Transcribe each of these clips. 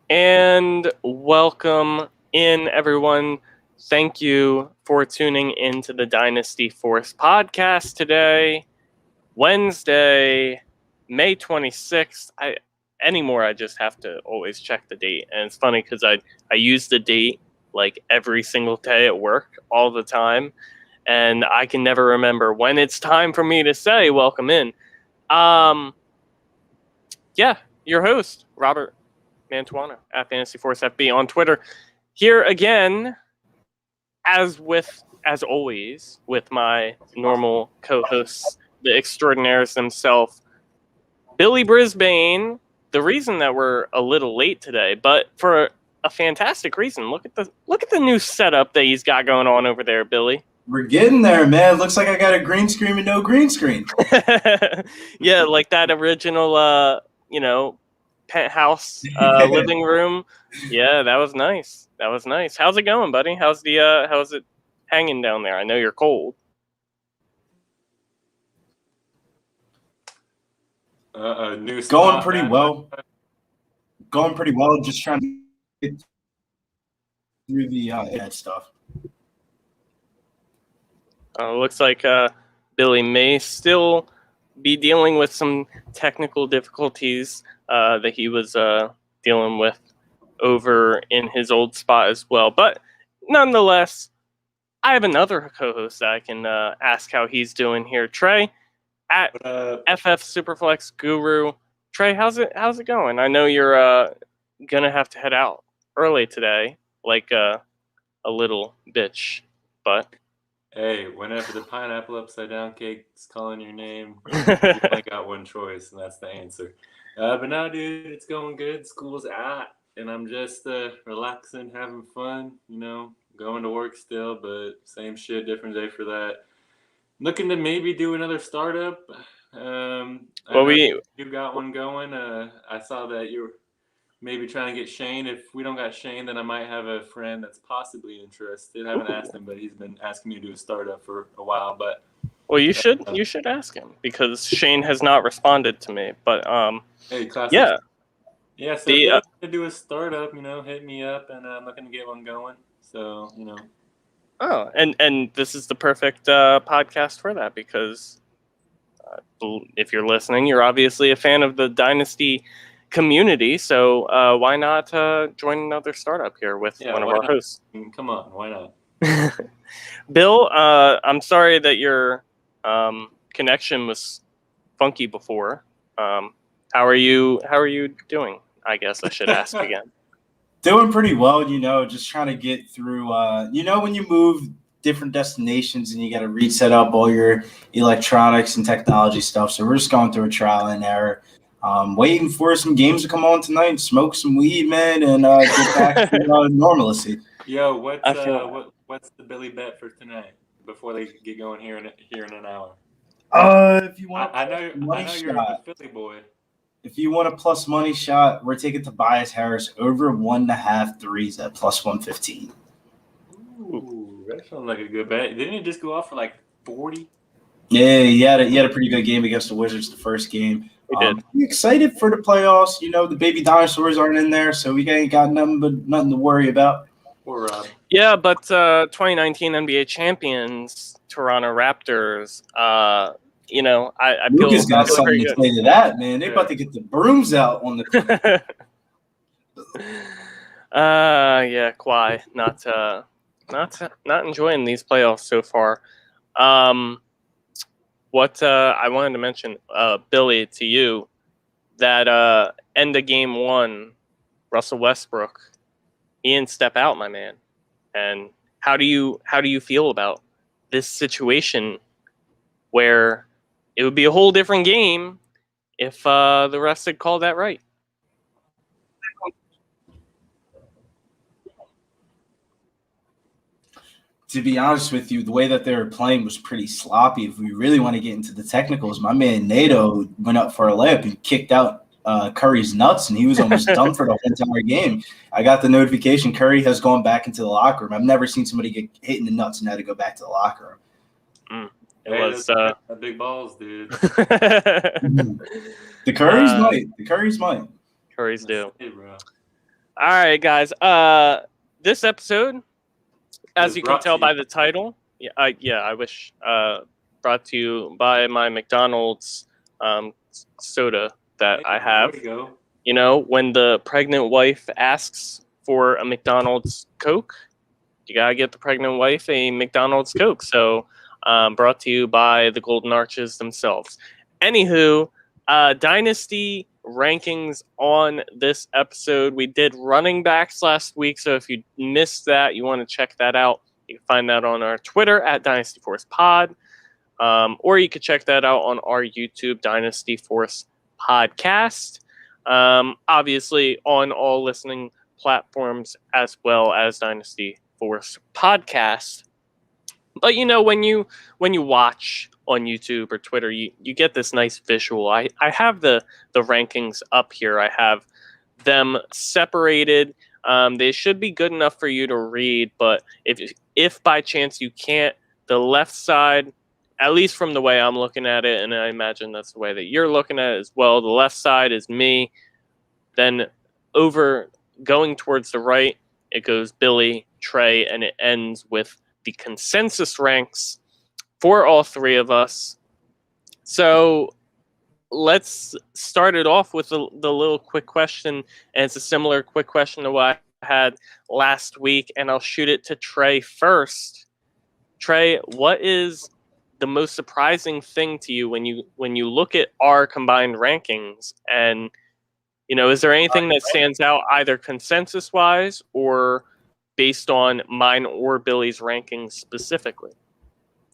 And welcome in, everyone. Thank you for tuning into the Dynasty Force podcast today, Wednesday, May 26th. I just have to always check the date. And it's funny because I use the date like every single day at work all the time. And I can never remember when it's time for me to say welcome in. Um, yeah, your host, Robert Mantuano at Fantasy Force FB on Twitter. Here again, as always, with my normal co-hosts, the extraordinaires themselves, Billy Brisbane. The reason that we're a little late today, but for a fantastic reason. Look at the new setup that he's got going on over there, Billy. We're getting there, man. Looks like I got a green screen with no green screen. Yeah, like that original, penthouse living room. Yeah, that was nice. That was nice. How's it going, buddy? How's it hanging down there? I know you're cold. New Going spot, pretty man. well. Going pretty well. Just trying to get through the stuff. Looks like Billy may still be dealing with some technical difficulties that he was dealing with over in his old spot as well. But nonetheless, I have another co-host that I can ask how he's doing here. Trey at FF Superflex Guru. Trey, how's it going? I know you're gonna have to head out early today, like a little bitch, but Hey, whenever the pineapple upside down cake's calling your name, you only got one choice, and that's the answer. But now, dude, it's going good. School's out, and I'm just relaxing, having fun. Going to work still, but same shit, different day for that. Looking to maybe do another startup. I know you got one going. I saw that you were maybe trying to get Shane. If we don't got Shane, then I might have a friend that's possibly interested. I haven't asked him, but he's been asking me to do a startup for a while. But well, you should ask him because Shane has not responded to me. But hey, classic. Yeah. So if you're looking to do a startup, hit me up, and I'm looking to get one going. So Oh, and this is the perfect podcast for that because if you're listening, you're obviously a fan of the Dynasty community. So why not join another startup here with one of our hosts? Come on, why not? Bill, I'm sorry that your connection was funky before. How are you doing? I guess I should ask again. Doing pretty well, just trying to get through, when you move different destinations and you got to reset up all your electronics and technology stuff. So we're just going through a trial and error. Waiting for some games to come on tonight, smoke some weed, man, and get back to normalcy. Yo, what's the Billy bet for tonight before they get going here in an hour? If you want, I know you're a Philly boy. If you want a plus money shot, we're taking Tobias Harris over 1.5 threes at plus 115. Ooh, that sounds like a good bet. Didn't he just go off for like 40? Yeah, he had a pretty good game against the Wizards the first game. I'm excited for the playoffs. The baby dinosaurs aren't in there, so we ain't got nothing to worry about. Poor Rob. Yeah, but 2019 NBA champions, Toronto Raptors. I feel Luka's got something to say to that, man. They're about to get the brooms out on the. Yeah, Kawhi not enjoying these playoffs so far. What I wanted to mention, Billy, to you, that end of game one, Russell Westbrook, he didn't step out, my man. And how do you feel about this situation where it would be a whole different game if the refs had called that right? To be honest with you, the way that they were playing was pretty sloppy. If we really want to get into the technicals, my man Nato went up for a layup and kicked out Curry's nuts, and he was almost done for the entire game. I got the notification Curry has gone back into the locker room. I've never seen somebody get hit in the nuts and had to go back to the locker room. It was big balls, dude. The Currys might. The Currys might. Currys do. Hey, bro. All right, guys. This episode, as Is you can brought tell to you by the title, I wish. Brought to you by my McDonald's soda that I Hey, there have. we go. You know, when the pregnant wife asks for a McDonald's Coke, you gotta get the pregnant wife a McDonald's Coke. So, brought to you by the Golden Arches themselves. Anywho, Dynasty rankings on this episode. We did running backs last week, so if you missed that, you want to check that out. You can find that on our Twitter at Dynasty Force Pod, or you could check that out on our YouTube Dynasty Force Podcast. Obviously, on all listening platforms as well as Dynasty Force Podcast. But you know, when you watch on YouTube or Twitter, you get this nice visual. I have the rankings up here. I have them separated. They should be good enough for you to read, but if by chance you can't, the left side, at least from the way I'm looking at it, and I imagine that's the way that you're looking at it as well, the left side is me. Then over going towards the right, it goes Billy, Trey, and it ends with the consensus ranks for all three of us. So let's start it off with the little quick question, and it's a similar quick question to what I had last week, and I'll shoot it to Trey first. Trey, what is the most surprising thing to you when you look at our combined rankings? And you know, is there anything that stands out either consensus wise or based on mine or Billy's rankings specifically?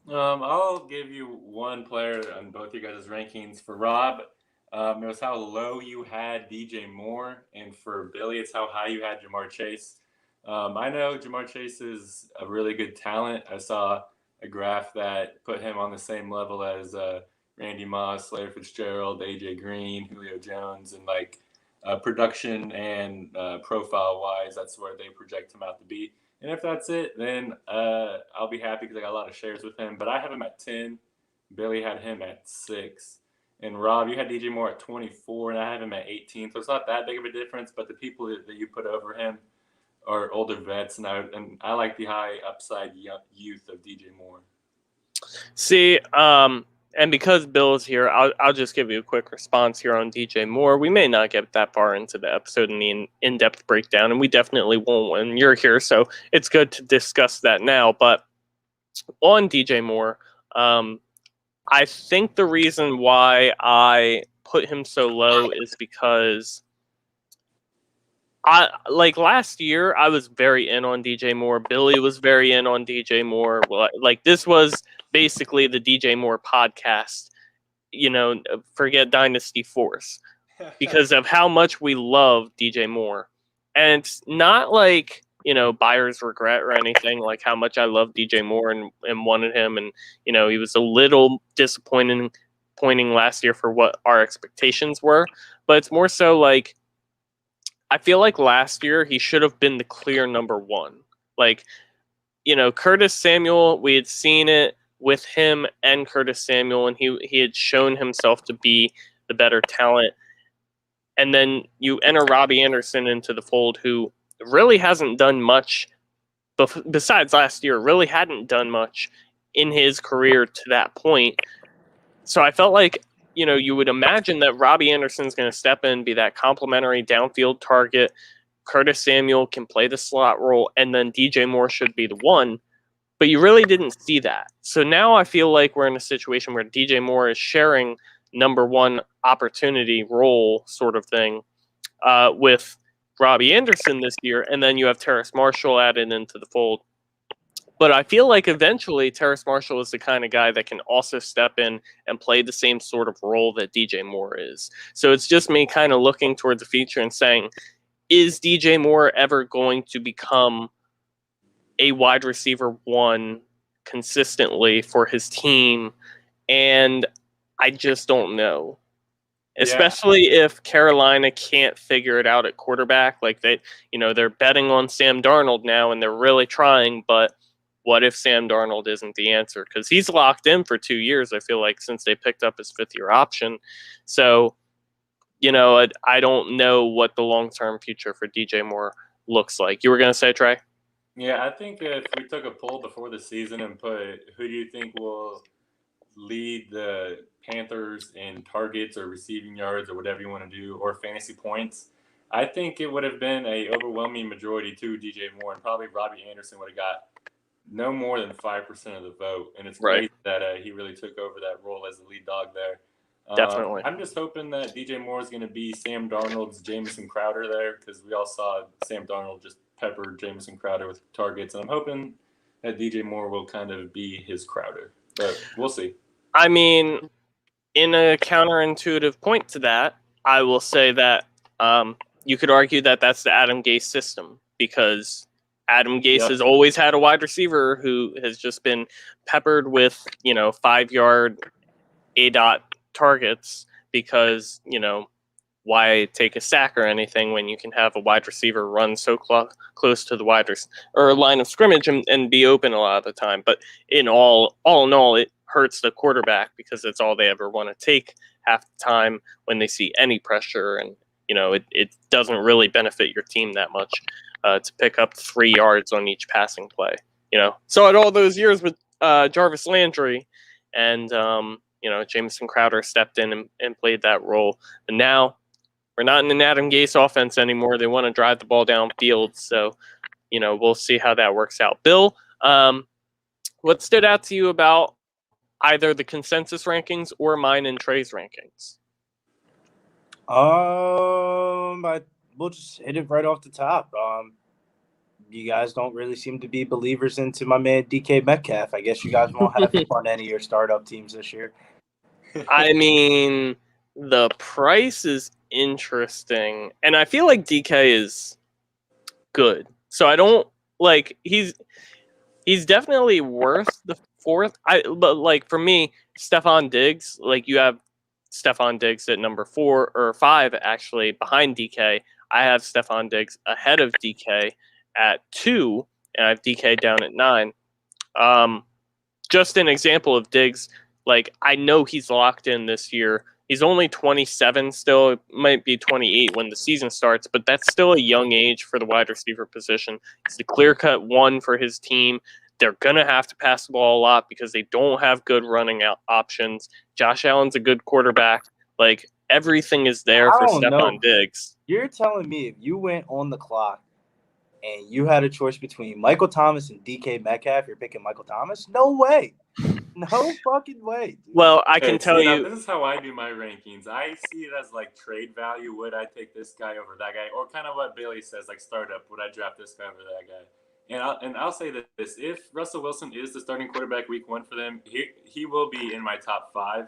I'll give you one player on both you guys' rankings. For Rob, it was how low you had DJ Moore, and for Billy, it's how high you had Jamar Chase. I know Jamar Chase is a really good talent. I saw a graph that put him on the same level as Randy Moss, Larry Fitzgerald, AJ Green, Julio Jones, and like production and profile-wise, that's where they project him out to be. And if that's it, then I'll be happy because I got a lot of shares with him. But I have him at 10. Billy had him at 6. And Rob, you had DJ Moore at 24, and I have him at 18. So it's not that big of a difference. But the people that you put over him are older vets, and I like the high upside youth of DJ Moore. See, and because Bill is here, I'll just give you a quick response here on DJ Moore. We may not get that far into the episode in the in-depth breakdown, and we definitely won't when you're here, so it's good to discuss that now. But on DJ Moore, I think the reason why I put him so low is because like last year, I was very in on DJ Moore. Billy was very in on DJ Moore. Well, like this was basically the DJ Moore podcast. You know, forget Dynasty Force because of how much we love DJ Moore, and it's not like buyer's regret or anything. Like how much I love DJ Moore and wanted him, and he was a little disappointing last year for what our expectations were. But it's more so like, I feel like last year he should have been the clear number one. Like, Curtis Samuel, we had seen it with him and Curtis Samuel, and he had shown himself to be the better talent. And then you enter Robbie Anderson into the fold, who really hasn't done much, besides last year, really hadn't done much in his career to that point. So I felt like, you would imagine that Robbie Anderson's going to step in, be that complimentary downfield target. Curtis Samuel can play the slot role, and then DJ Moore should be the one. But you really didn't see that. So now I feel like we're in a situation where DJ Moore is sharing number one opportunity role sort of thing with Robbie Anderson this year, and then you have Terrace Marshall added into the fold. But I feel like eventually Terrace Marshall is the kind of guy that can also step in and play the same sort of role that DJ Moore is. So it's just me kind of looking toward the future and saying, is DJ Moore ever going to become a wide receiver one consistently for his team? And I just don't know. Especially if Carolina can't figure it out at quarterback. Like they're betting on Sam Darnold now and they're really trying, but what if Sam Darnold isn't the answer? Because he's locked in for 2 years, I feel like, since they picked up his fifth-year option. So I don't know what the long-term future for DJ Moore looks like. You were going to say, Trey? Yeah, I think if we took a poll before the season and put who do you think will lead the Panthers in targets or receiving yards or whatever you want to do, or fantasy points, I think it would have been a overwhelming majority to DJ Moore, and probably Robbie Anderson would have got no more than 5% of the vote. And it's crazy that he really took over that role as the lead dog there. Definitely. I'm just hoping that DJ Moore is going to be Sam Darnold's Jamison Crowder there, because we all saw Sam Darnold just pepper Jamison Crowder with targets, and I'm hoping that DJ Moore will kind of be his Crowder, but we'll see. I mean, in a counterintuitive point to that, I will say that you could argue that that's the Adam Gase system, because Adam Gase has always had a wide receiver who has just been peppered with 5-yard A-dot targets, because why take a sack or anything when you can have a wide receiver run so close to the or line of scrimmage and be open a lot of the time. But all in all, it hurts the quarterback, because it's all they ever want to take half the time when they see any pressure, and it doesn't really benefit your team that much to pick up 3 yards on each passing play. So at all those years with Jarvis Landry and Jamison Crowder stepped in and played that role, and now we're not in an Adam Gase offense anymore. They want to drive the ball downfield, so we'll see how that works out. Bill, what stood out to you about either the consensus rankings or mine and Trey's rankings? We'll just hit it right off the top. You guys don't really seem to be believers into my man DK Metcalf. I guess you guys won't have him on any of your startup teams this year. I mean, the price is interesting, and I feel like DK is good. So I don't he's definitely worth the 4th. But for me, Stephon Diggs, you have Stephon Diggs at number 4 or 5 actually behind DK. I have Stephon Diggs ahead of DK at 2, and I have DK down at 9. Just an example of Diggs, I know he's locked in this year. He's only 27 still. It might be 28 when the season starts, but that's still a young age for the wide receiver position. He's the clear-cut 1 for his team. They're going to have to pass the ball a lot because they don't have good running options. Josh Allen's a good quarterback. Everything is there for Stephon Diggs. You're telling me if you went on the clock and you had a choice between Michael Thomas and DK Metcalf, you're picking Michael Thomas? No way. No fucking way. Dude. Well, I can tell you. This is how I do my rankings. I see it as trade value. Would I take this guy over that guy? Or kind of what Bailey says, startup. Would I draft this guy over that guy? And I'll say this: if Russell Wilson is the starting quarterback week 1 for them, he will be in my top 5.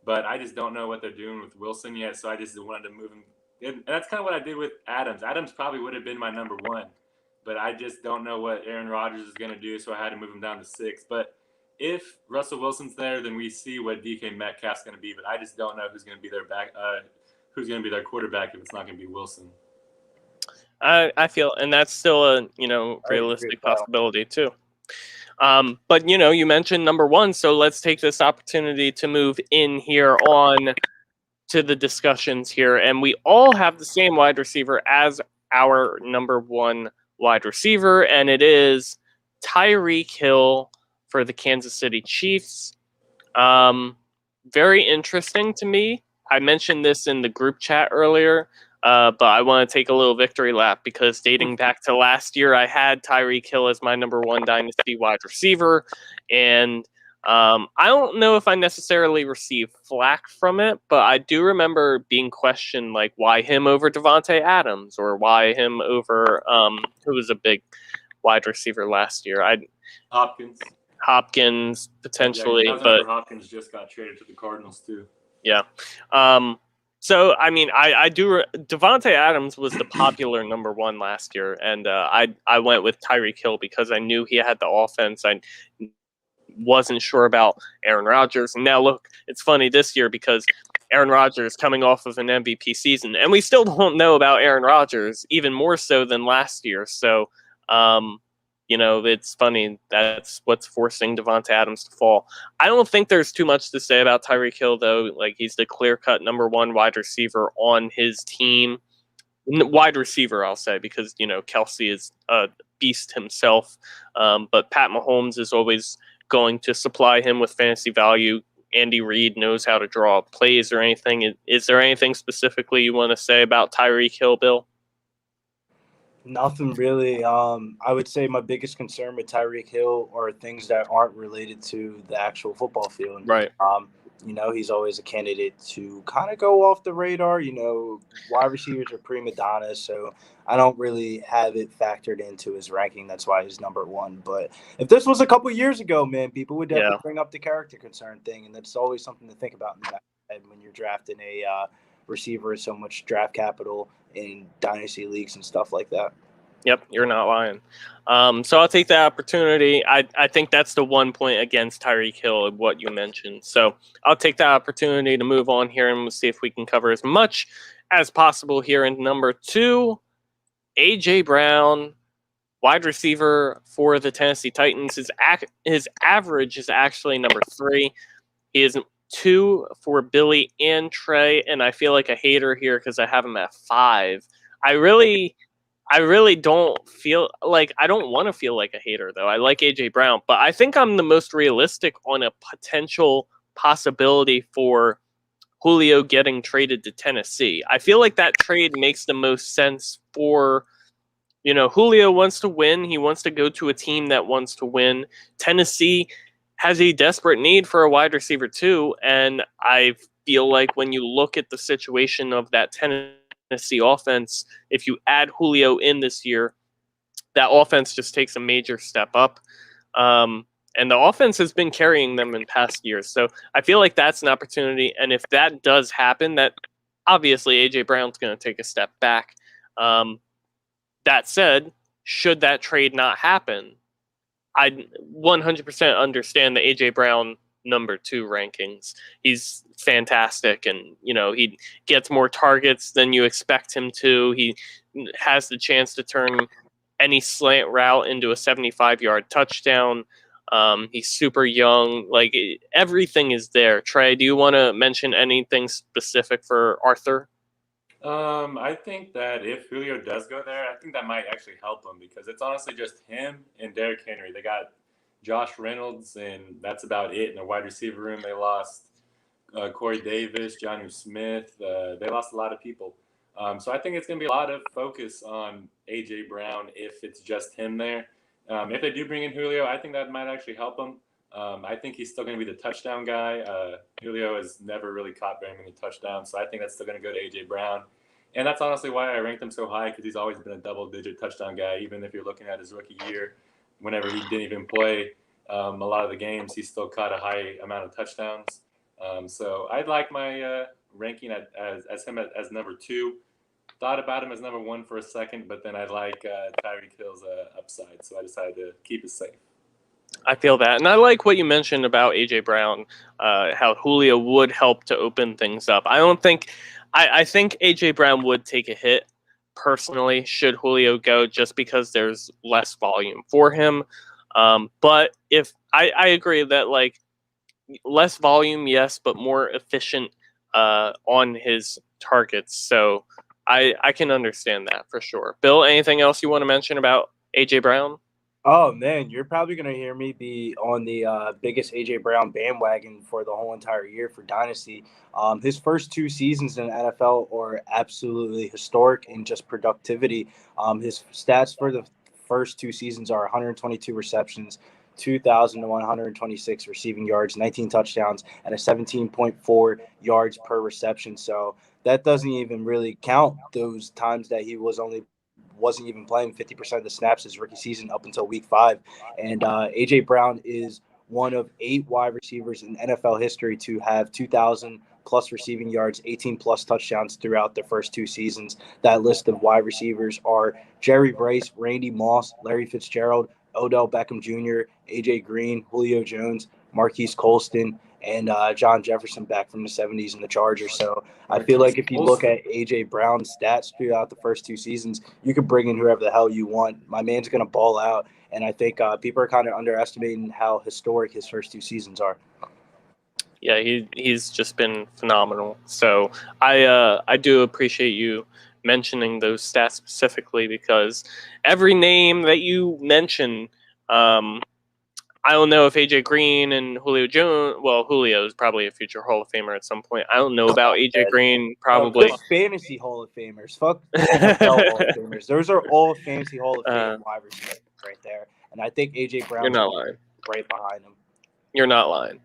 But I just don't know what they're doing with Wilson yet, so I just wanted to move him. And that's kind of what I did with Adams. Adams probably would have been my number 1, but I just don't know what Aaron Rodgers is going to do, so I had to move him down to 6. But if Russell Wilson's there, then we see what DK Metcalf's going to be. But I just don't know who's going to be who's going to be their quarterback if it's not going to be Wilson. I feel, and that's still a realistic possibility too. But you mentioned number 1, so let's take this opportunity to move in here on to the discussions here, and we all have the same wide receiver as our number 1 wide receiver, and it is Tyreek Hill for the Kansas City Chiefs. Very interesting to me. I mentioned this in the group chat earlier. But I want to take a little victory lap, because dating back to last year, I had Tyreek Hill as my number 1 dynasty wide receiver. And I don't know if I necessarily received flack from it, but I do remember being questioned, why him over Devontae Adams, or why him over who was a big wide receiver last year. Hopkins potentially, but Hopkins just got traded to the Cardinals too. Yeah. So, I mean, I do. Devontae Adams was the popular number 1 last year, and I went with Tyreek Hill because I knew he had the offense. I wasn't sure about Aaron Rodgers. And now, look, it's funny this year because Aaron Rodgers coming off of an MVP season, and we still don't know about Aaron Rodgers, even more so than last year. So, it's funny. That's what's forcing Devonta Adams to fall. I don't think there's too much to say about Tyreek Hill, though. Like, he's the clear-cut number one wide receiver on his team. Wide receiver, I'll say, because, Kelsey is a beast himself. But Pat Mahomes is always going to supply him with fantasy value. Andy Reid knows how to draw plays or anything. Is there anything specifically you want to say about Tyreek Hill, Bill? Nothing really. I would say my biggest concern with Tyreek Hill are things that aren't related to the actual football field. Right. He's always a candidate to kind of go off the radar. Wide receivers are prima donnas, so I don't really have it factored into his ranking. That's why he's number one. But if this was a couple years ago, man, people would definitely bring up the character concern thing, and that's always something to think about in the back of the head when you're drafting a receiver with so much draft capital in dynasty leagues and stuff like that. Yep, you're not lying. So I'll take that opportunity. I think that's the one point against Tyreek Hill, what you mentioned. So I'll take that opportunity to move on here, and we'll see if we can cover as much as possible here in number 2. A.J. Brown, wide receiver for the Tennessee Titans. His average is actually number 3. He is 2 for Billy and Trey, and I feel like a hater here because I have him at 5. I really don't feel like I don't want to feel like a hater, though. I like AJ Brown, but I think I'm the most realistic on a potential possibility for Julio getting traded to Tennessee. I feel like that trade makes the most sense for, Julio wants to win. He wants to go to a team that wants to win. Tennessee has a desperate need for a wide receiver too, and I feel like when you look at the situation of that Tennessee offense, if you add Julio in this year, that offense just takes a major step up. And the offense has been carrying them in past years. So I feel like that's an opportunity. And if that does happen, that obviously A.J. Brown's going to take a step back. That said, should that trade not happen, I 100% understand the A.J. Brown number 2 rankings. He's fantastic, and he gets more targets than you expect him to. He has the chance to turn any slant route into a 75-yard touchdown. He's super young. Like, everything is there. Trey, do you want to mention anything specific for Arthur? I think that if Julio does go there, I think that might actually help him, because it's honestly just him and Derrick Henry. They got Josh Reynolds, and that's about it in the wide receiver room. They lost Corey Davis, Jonnu Smith. They lost a lot of people. So I think it's going to be a lot of focus on A.J. Brown if it's just him there. If they do bring in Julio, I think that might actually help him. I think he's still going to be the touchdown guy. Julio has never really caught very many touchdowns, so I think that's still going to go to A.J. Brown. And that's honestly why I ranked him so high, because he's always been a double-digit touchdown guy. Even if you're looking at his rookie year, whenever he didn't even play a lot of the games, he still caught a high amount of touchdowns. So I'd like my ranking as him as number 2. Thought about him as number 1 for a second, but then I like Tyreek Hill's upside, so I decided to keep it safe. I feel that. And I like what you mentioned about A.J. Brown, how Julio would help to open things up. I think A.J. Brown would take a hit, personally, should Julio go, just because there's less volume for him. But if I agree that, like, less volume, yes, but more efficient on his targets. So I can understand that for sure. Bill, anything else you want to mention about A.J. Brown? Oh, man, you're probably going to hear me be on the biggest A.J. Brown bandwagon for the whole entire year for Dynasty. His first 2 seasons in the NFL are absolutely historic in just productivity. His stats for the first 2 seasons are 122 receptions, 2,126 receiving yards, 19 touchdowns, and a 17.4 yards per reception. So that doesn't even really count those times that he wasn't even playing 50% of the snaps his rookie season up until week 5. And A.J. Brown is one of 8 wide receivers in NFL history to have 2,000-plus receiving yards, 18-plus touchdowns throughout their first 2 seasons. That list of wide receivers are Jerry Rice, Randy Moss, Larry Fitzgerald, Odell Beckham Jr., A.J. Green, Julio Jones, Marquise Colston, and John Jefferson back from the 70s in the Chargers. So I feel Marquise like if you look Olsen. at A.J. Brown's stats throughout the first 2 seasons, you could bring in whoever the hell you want. My man's going to ball out, and I think people are kind of underestimating how historic his first 2 seasons are. Yeah, he's just been phenomenal. So I do appreciate you mentioning those stats specifically, because every name that you mention, I don't know if AJ Green and Julio Jones. Well, Julio is probably a future Hall of Famer at some point. I don't know about AJ Green. Probably. Just fantasy Hall of Famers. Fuck NFL Hall of Famers. Those are all fantasy Hall of Fame wide receivers right there. And I think AJ Brown's You're not lying. right behind him. You're not lying.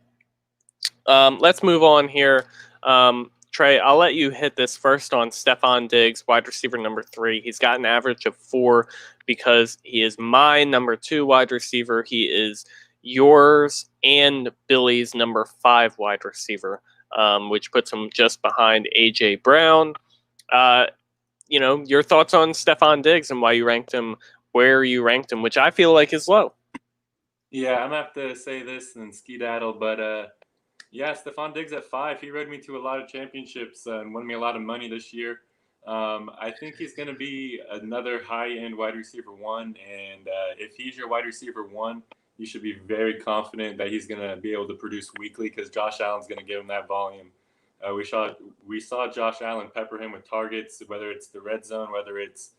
Let's move on here. Trey, I'll let you hit this first on Stephon Diggs, wide receiver number 3. He's got an average of 4 because he is my number 2 wide receiver. He is yours and Billy's number 5 wide receiver, which puts him just behind A.J. Brown. Your thoughts on Stephon Diggs and why you ranked him where you ranked him, which I feel like is low. Yeah, I'm going to have to say this and skedaddle, but yeah, Stephon Diggs at 5. He rode me to a lot of championships and won me a lot of money this year. I think he's going to be another high-end wide receiver 1, and if he's your wide receiver 1, you should be very confident that he's going to be able to produce weekly, because Josh Allen's going to give him that volume. We saw Josh Allen pepper him with targets, whether it's the red zone, whether it's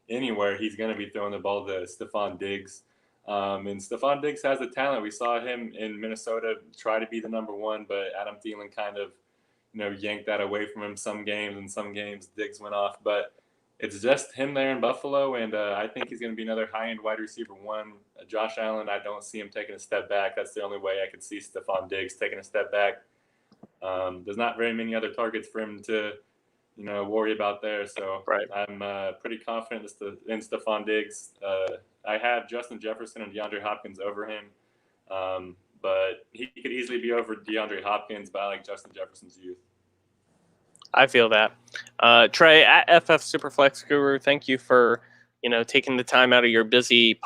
anywhere. He's going to be throwing the ball to Stephon Diggs. And Stephon Diggs has the talent. We saw him in Minnesota try to be the number 1, but Adam Thielen kind of, yanked that away from him some games, and some games Diggs went off. But it's just him there in Buffalo, and I think he's going to be another high-end wide receiver 1. Josh Allen, I don't see him taking a step back. That's the only way I could see Stephon Diggs taking a step back. There's not very many other targets for him to, worry about there. So right. I'm pretty confident in Stephon Diggs. I have Justin Jefferson and DeAndre Hopkins over him, but he could easily be over DeAndre Hopkins, but I like Justin Jefferson's youth. I feel that. Trey, at FF Superflex Guru, thank you for taking the time out of your busy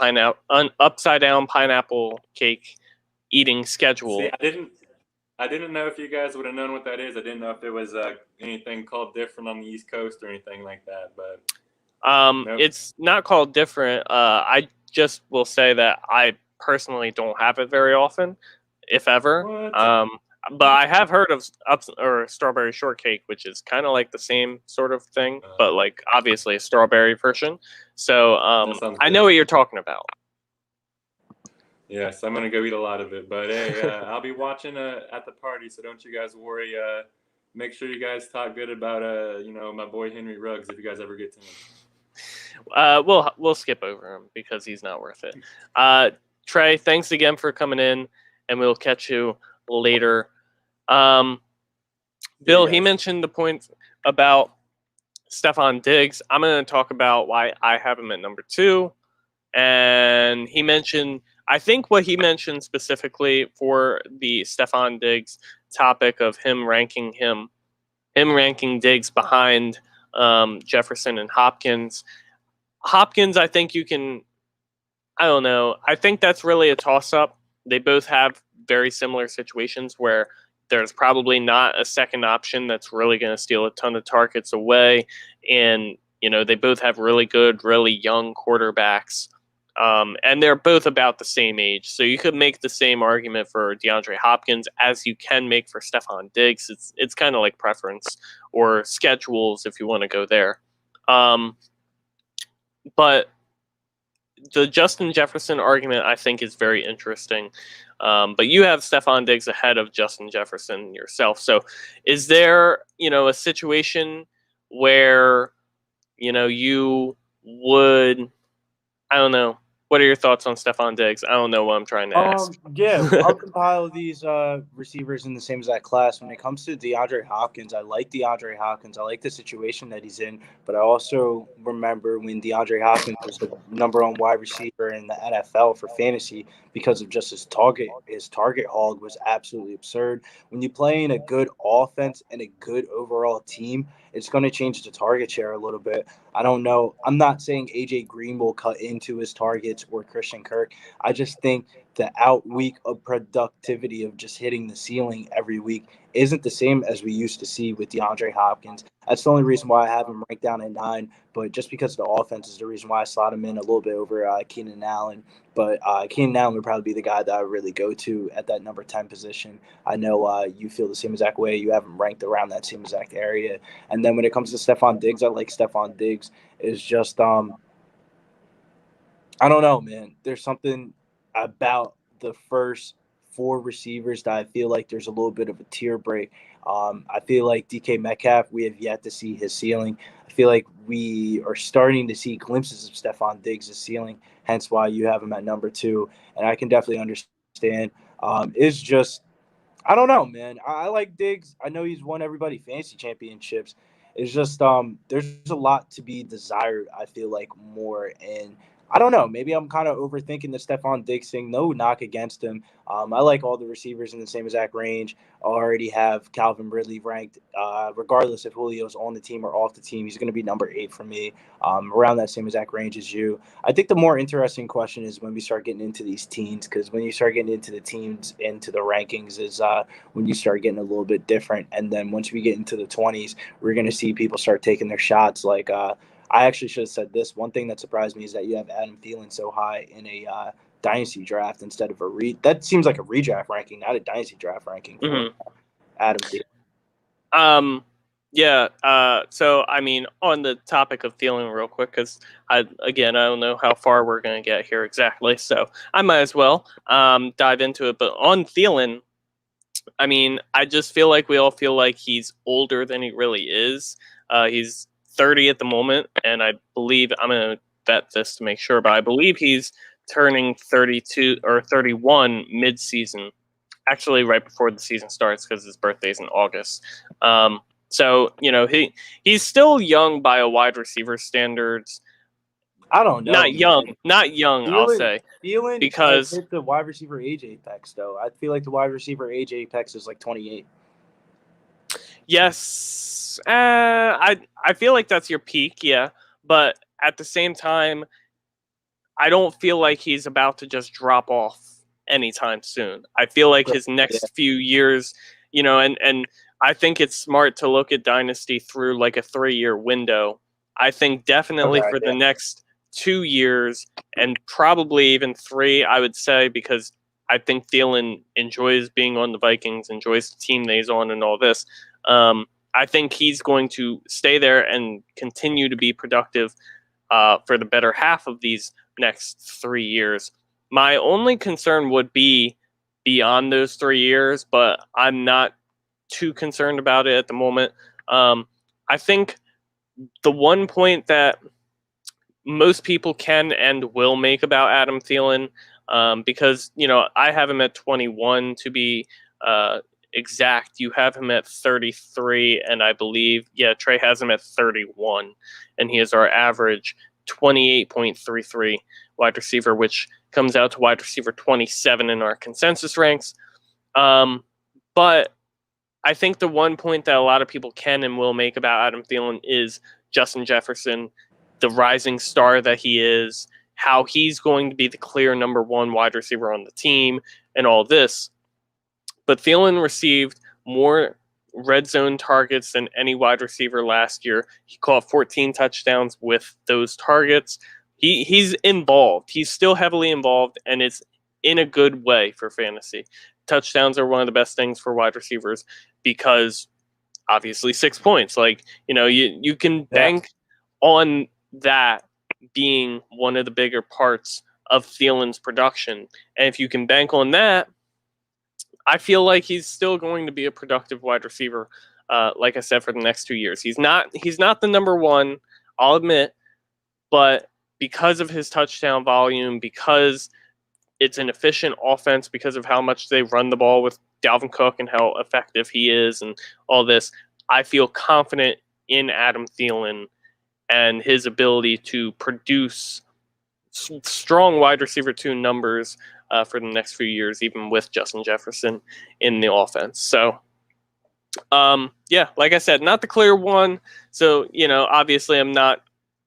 upside down pineapple cake eating schedule. See, I didn't know if you guys would have known what that is. I didn't know if there was anything called different on the East Coast or anything like that. But nope. It's not called different. I just will say that I personally don't have it very often, if ever. What? But I have heard of strawberry shortcake, which is kind of like the same sort of thing, but like obviously a strawberry version. So I know what you're talking about. Yes, I'm gonna go eat a lot of it. But hey, I'll be watching at the party, so don't you guys worry. Make sure you guys talk good about my boy Henry Ruggs if you guys ever get to him. We'll skip over him because he's not worth it. Trey, thanks again for coming in, and we'll catch you later. Bill, he mentioned the point about Stephon Diggs. I'm going to talk about why I have him at number 2. And he mentioned, I think what he mentioned specifically for the Stephon Diggs topic of him ranking Diggs behind Jefferson and Hopkins. Hopkins, I think I don't know. I think that's really a toss-up. They both have very similar situations where there's probably not a second option that's really going to steal a ton of targets away. And, they both have really good, really young quarterbacks. And they're both about the same age. So you could make the same argument for DeAndre Hopkins as you can make for Stephon Diggs. It's kind of like preference or schedules if you want to go there. But the Justin Jefferson argument, I think, is very interesting. But you have Stephon Diggs ahead of Justin Jefferson yourself. So is there, a situation where, you would, I don't know. What are your thoughts on Stephon Diggs? I don't know what I'm trying to ask. Yeah, I'll compile these receivers in the same exact class. When it comes to DeAndre Hopkins, I like DeAndre Hopkins. I like the situation that he's in, but I also remember when DeAndre Hopkins was the number 1 wide receiver in the NFL for fantasy because of just his target. His target hog was absolutely absurd. When you play in a good offense and a good overall team, it's going to change the target share a little bit. I don't know. I'm not saying AJ Green will cut into his targets Pitts or Christian Kirk. I just think the out week of productivity of just hitting the ceiling every week isn't the same as we used to see with DeAndre Hopkins. That's the only reason why I have him ranked down at 9, but just because the offense is the reason why I slot him in a little bit over Keenan Allen. But Keenan Allen would probably be the guy that I would really go to at that number 10 position. I know you feel the same exact way. You have him ranked around that same exact area. And then when it comes to Stephon Diggs, I like Stephon Diggs. Is just I don't know, man. There's something about the first 4 receivers that I feel like there's a little bit of a tier break. I feel like DK Metcalf, we have yet to see his ceiling. I feel like we are starting to see glimpses of Stephon Diggs' ceiling, hence why you have him at number 2. And I can definitely understand. It's just, I don't know, man. I like Diggs. I know he's won everybody fantasy championships. It's just there's a lot to be desired, I feel like, more. And I don't know. Maybe I'm kind of overthinking the Stephon Diggs thing. No knock against him. I like all the receivers in the same exact range. I already have Calvin Ridley ranked, regardless if Julio's on the team or off the team. He's going to be number 8 for me, around that same exact range as you. I think the more interesting question is when we start getting into these teams, because when you start getting into the teams, into the rankings, is when you start getting a little bit different. And then once we get into the 20s, we're going to see people start taking their shots. Like, I actually should have said this. One thing that surprised me is that you have Adam Thielen so high in a dynasty draft instead of that seems like a redraft ranking, not a dynasty draft ranking for Adam Thielen. Yeah. So, I mean, on the topic of Thielen real quick, because I don't know how far we're going to get here exactly. So I might as well dive into it. But on Thielen, I mean, I just feel like we all feel like he's older than he really is. He's 30 at the moment, and I believe I'm going to bet this to make sure, but I believe he's turning 32 or 31 mid-season, actually right before the season starts because his birthday's in August. So, you know, he's still young by a wide receiver standards. I don't know. Not young, I'll say. Thielen because hit the wide receiver age apex, though. I feel like the wide receiver age apex is like 28. Yes, I feel like that's your peak, yeah. But at the same time, I don't feel like he's about to just drop off anytime soon. I feel like his next few years, you know, and I think it's smart to look at Dynasty through like a 3-year window. I think definitely for the next 2 years and probably even 3, I would say, because I think Thielen enjoys being on the Vikings, enjoys the team that he's on and all this. I think he's going to stay there and continue to be productive for the better half of these next 3 years. My only concern would be beyond those 3 years, but I'm not too concerned about it at the moment. I think the one point that most people can and will make about Adam Thielen, because, you know, I have him at 21 to be exact. You have him at 33, and I believe, Trey has him at 31, and he is our average 28.33 wide receiver, which comes out to wide receiver 27 in our consensus ranks. But I think the one point that a lot of people can and will make about Adam Thielen is Justin Jefferson, the rising star that he is, how he's going to be the clear number 1 wide receiver on the team, and all this. But Thielen received more red zone targets than any wide receiver last year. He caught 14 touchdowns with those targets. He's involved. He's still heavily involved, and it's in a good way for fantasy. Touchdowns are one of the best things for wide receivers because obviously 6 points. Like, you know, you can bank on that being one of the bigger parts of Thielen's production. And if you can bank on that, I feel like he's still going to be a productive wide receiver, like I said, for the next 2 years. He's not the number 1, I'll admit, but because of his touchdown volume, because it's an efficient offense, because of how much they run the ball with Dalvin Cook and how effective he is and all this, I feel confident in Adam Thielen and his ability to produce strong wide receiver 2 numbers for the next few years, even with Justin Jefferson in the offense. So, like I said, not the clear one. So, you know, obviously I'm not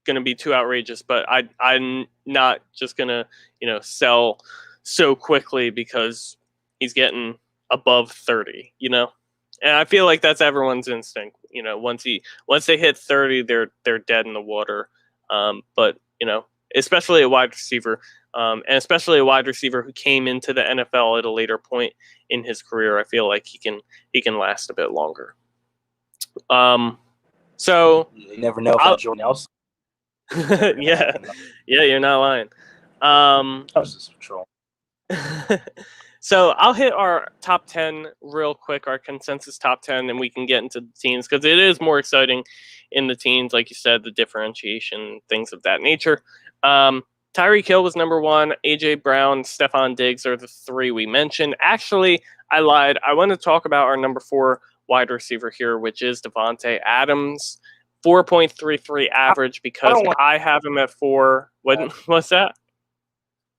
going to be too outrageous, but I'm not just going to, sell so quickly because he's getting above 30, And I feel like that's everyone's instinct. Once they hit 30, they're dead in the water. But especially a wide receiver, and especially a wide receiver who came into the NFL at a later point in his career, I feel like he can last a bit longer. So you never know if that's Jordan Nelson. yeah, you're not lying. That was just a troll. So I'll hit our top 10 real quick, our consensus top 10, and we can get into the teens because it is more exciting in the teens, like you said, the differentiation, things of that nature. Tyreek Hill was number 1. A.J. Brown, Stephon Diggs are the 3 we mentioned. Actually, I lied. I want to talk about our number 4 wide receiver here, which is Davante Adams. 4.33 average because I have him at 4. What's that?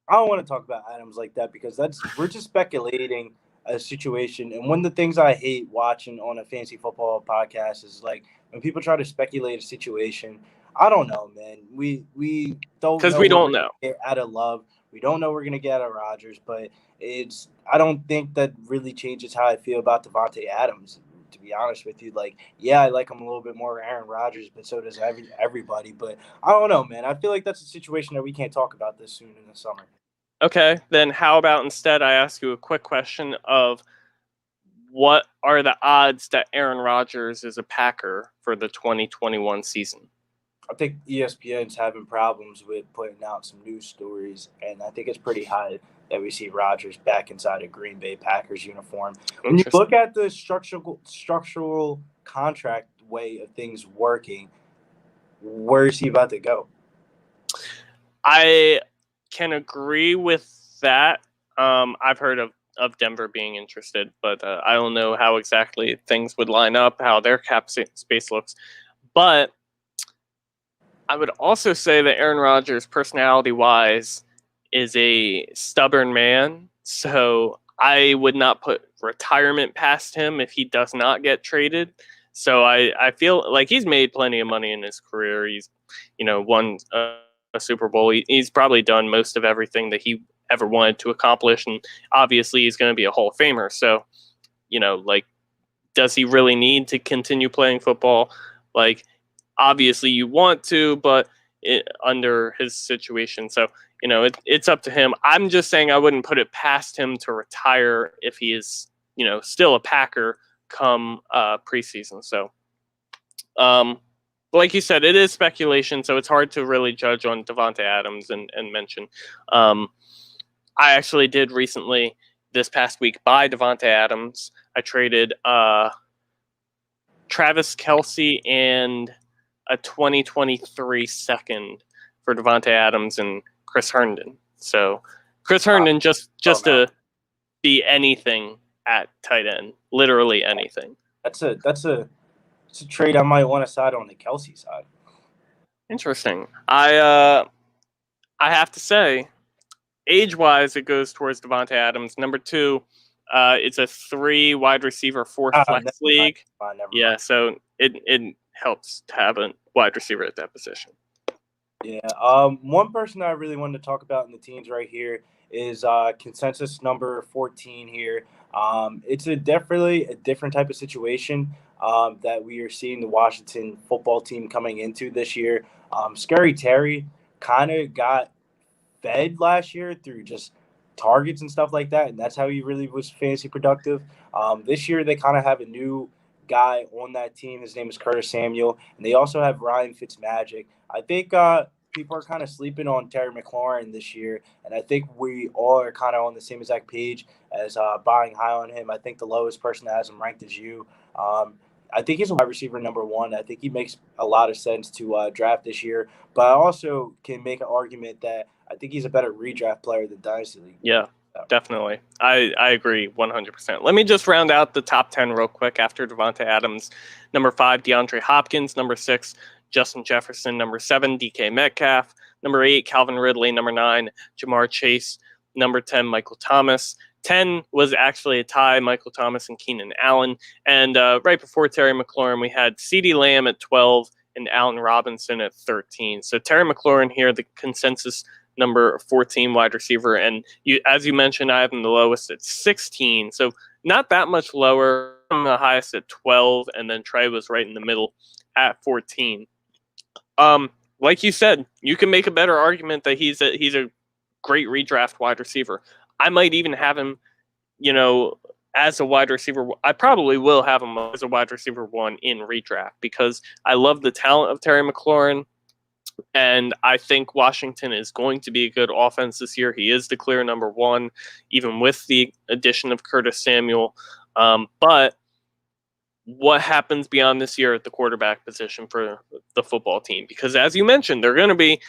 I don't want to talk about Adams like that because we're just speculating a situation. And one of the things I hate watching on a fantasy football podcast is like when people try to speculate a situation. I don't know, man. We don't because we don't know out of Love. We don't know we're gonna get out of Rodgers, but I don't think that really changes how I feel about Davante Adams. To be honest with you, like, yeah, I like him a little bit more than Aaron Rodgers, but so does everybody. But I don't know, man. I feel like that's a situation that we can't talk about this soon in the summer. Okay, then how about instead I ask you a quick question of what are the odds that Aaron Rodgers is a Packer for the 2021 season? I think ESPN's having problems with putting out some news stories, and I think it's pretty high that we see Rodgers back inside a Green Bay Packers uniform. When you look at the structural contract way of things working, where is he about to go? I can agree with that. I've heard of Denver being interested, but I don't know how exactly things would line up, how their cap space looks. But I would also say that Aaron Rodgers, personality-wise, is a stubborn man. So I would not put retirement past him if he does not get traded. So I feel like he's made plenty of money in his career. He's, won a Super Bowl. He's probably done most of everything that he ever wanted to accomplish. And obviously he's going to be a Hall of Famer. So, does he really need to continue playing football? Like, obviously you want to, but under his situation. So, it's up to him. I'm just saying I wouldn't put it past him to retire if he is, still a Packer come preseason. So, like you said, it is speculation, so it's hard to really judge on Davante Adams and mention. I actually did recently, this past week, buy Davante Adams. I traded Travis Kelce and a 2023 second for Davante Adams and Chris Herndon. So Chris Herndon just to be anything at tight end, literally anything. It's a trade I might want to side on the Kelce side. Interesting. I have to say, age-wise, it goes towards Davante Adams. Number 2, it's a 3 wide receiver, 4 flex league. Yeah, so it helps to have a wide receiver at that position. Yeah. One person I really wanted to talk about in the teams right here is consensus number 14 here. It's definitely a different type of situation that we are seeing the Washington football team coming into this year. Scary Terry kind of got fed last year through just targets and stuff like that, and that's how he really was fantasy productive. This year they kind of have a new guy on that team. His name is Curtis Samuel, and they also have Ryan Fitzmagic. I think people are kind of sleeping on Terry McLaurin this year, and I think we all are kind of on the same exact page as buying high on him. I think the lowest person that has him ranked is you. I think he's a wide receiver number 1. I think he makes a lot of sense to draft this year, but I also can make an argument that I think he's a better redraft player than Dynasty League. Yeah. Definitely. I agree 100%. Let me just round out the top 10 real quick after Davante Adams. Number 5, DeAndre Hopkins. Number 6, Justin Jefferson. Number 7, DK Metcalf. Number 8, Calvin Ridley. Number 9, Jamar Chase. Number 10, Michael Thomas. 10 was actually a tie, Michael Thomas and Keenan Allen. And right before Terry McLaurin, we had CeeDee Lamb at 12 and Allen Robinson at 13. So Terry McLaurin here, the consensus number 14 wide receiver. And as you mentioned, I have him the lowest at 16. So not that much lower. I'm the highest at 12, and then Trey was right in the middle at 14. Like you said, you can make a better argument that he's a great redraft wide receiver. I might even have him, as a wide receiver. I probably will have him as a wide receiver 1 in redraft because I love the talent of Terry McLaurin, and I think Washington is going to be a good offense this year. He is the clear number 1, even with the addition of Curtis Samuel. But what happens beyond this year at the quarterback position for the football team? Because as you mentioned, they're going to be,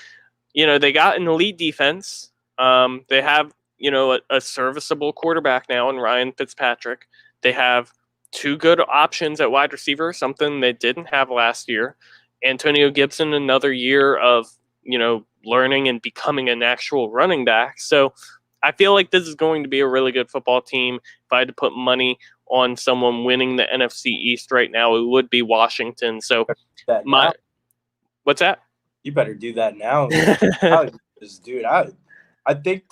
they got an elite defense. They have, a serviceable quarterback now in Ryan Fitzpatrick. They have 2 good options at wide receiver, something they didn't have last year. Antonio Gibson, another year of, learning and becoming an actual running back. So I feel like this is going to be a really good football team. If I had to put money on someone winning the NFC East right now, it would be Washington. So what's that? You better do that now. Dude, I think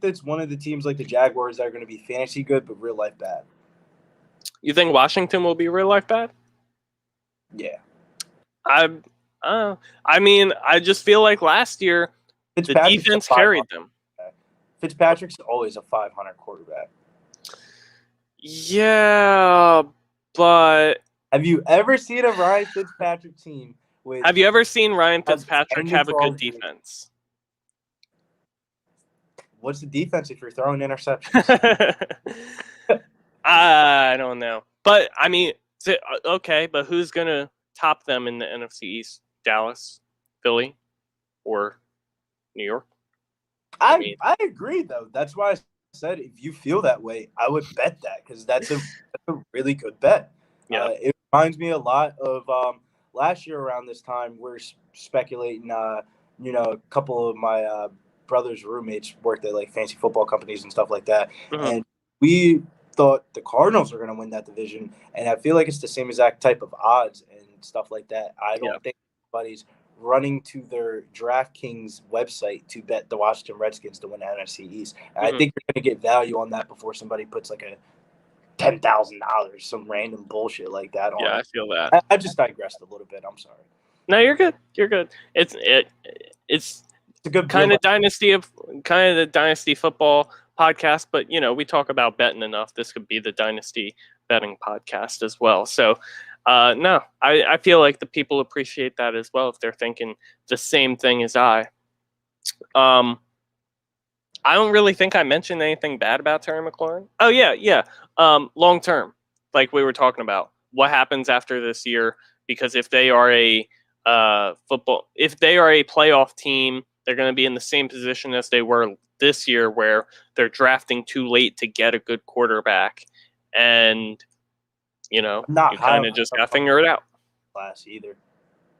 that's one of the teams like the Jaguars that are going to be fantasy good but real life bad. You think Washington will be real life bad? Yeah. I just feel like last year the defense carried them. Fitzpatrick's always a 500 quarterback. Yeah, but have you ever seen a Ryan Fitzpatrick team with? Have you ever seen Ryan Fitzpatrick have a good defense? What's the defense if you're throwing interceptions? I don't know, but I mean, okay, but who's gonna top them in the NFC East? Dallas, Philly, or New York? I agree, though. That's why I said if you feel that way, I would bet that because that's a really good bet. Yeah, it reminds me a lot of last year around this time. We're speculating. A couple of my brother's roommates worked at like fancy football companies and stuff like that, and we thought the Cardinals are going to win that division. And I feel like it's the same exact type of odds and stuff like that. I don't think anybody's running to their DraftKings website to bet the Washington Redskins to win the NFC East. And I think you're going to get value on that before somebody puts like a $10,000, some random bullshit like that on. Yeah, I feel that. I just digressed a little bit. I'm sorry. No, you're good. You're good. It's a good kind of the dynasty football podcast, but we talk about betting enough. This could be the dynasty betting podcast as well. So no, I feel like the people appreciate that as well if they're thinking the same thing as I. I don't really think I mentioned anything bad about Terry McLaurin. Oh yeah. Long term, like we were talking about, what happens after this year? Because if they are a playoff team, they're going to be in the same position as they were this year, where they're drafting too late to get a good quarterback, and you kind of just got to figure it out. Class either.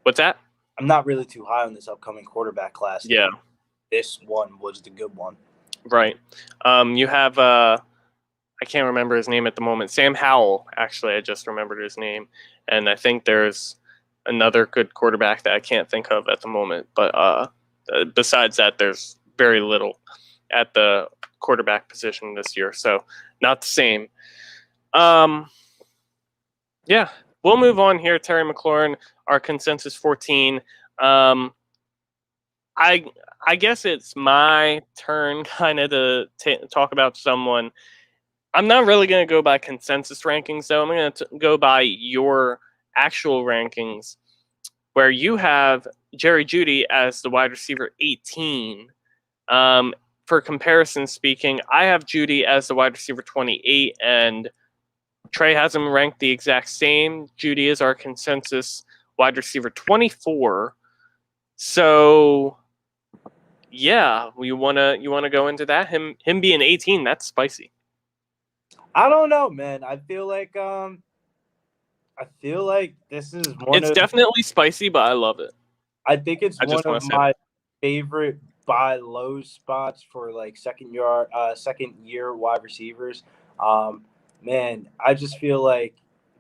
What's that? I'm not really too high on this upcoming quarterback class. Yeah, this one was the good one. Right. You have I can't remember his name at the moment. Sam Howell. Actually, I just remembered his name, and I think there's another good quarterback that I can't think of at the moment. But besides that, there's very little at the quarterback position this year, so not the same. Yeah, we'll move on here. Terry McLaurin, our consensus 14. I guess it's my turn kind of to talk about someone. I'm not really going to go by consensus rankings, though. I'm going to go by your actual rankings, where you have Jerry Jeudy as the wide receiver 18. For comparison speaking, I have Jeudy as the wide receiver 28, and Trey has him ranked the exact same. Jeudy is our consensus wide receiver 24. So, yeah, you wanna go into that? Him being 18, that's spicy. I don't know, man. I feel like this is one. It's definitely spicy, but I love it. I think it's one of my favorite buy low spots for like second year wide receivers. Man, I just feel like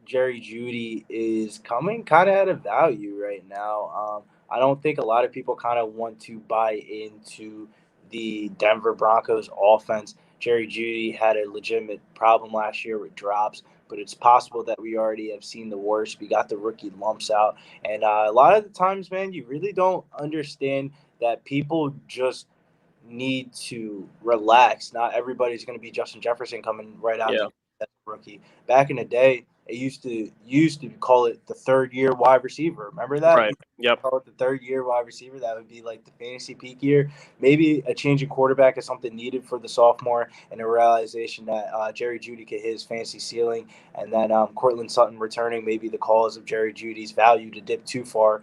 Jerry Jeudy is coming kind of at a value right now. I don't think a lot of people kind of want to buy into the Denver Broncos offense. Jerry Jeudy had a legitimate problem last year with drops, but it's possible that we already have seen the worst. We got the rookie lumps out. And a lot of the times, man, you really don't understand that people just need to relax. Not everybody's going to be Justin Jefferson coming right out Yeah. the rookie. Back in the day, it used to call it the third year wide receiver. Remember that? Right. Yep. Call it the third year wide receiver. That would be like the fantasy peak year. Maybe a change in quarterback is something needed for the sophomore, and a realization that Jerry Jeudy could hit his fantasy ceiling, and then Cortland Sutton returning maybe the cause of Jerry Judy's value to dip too far,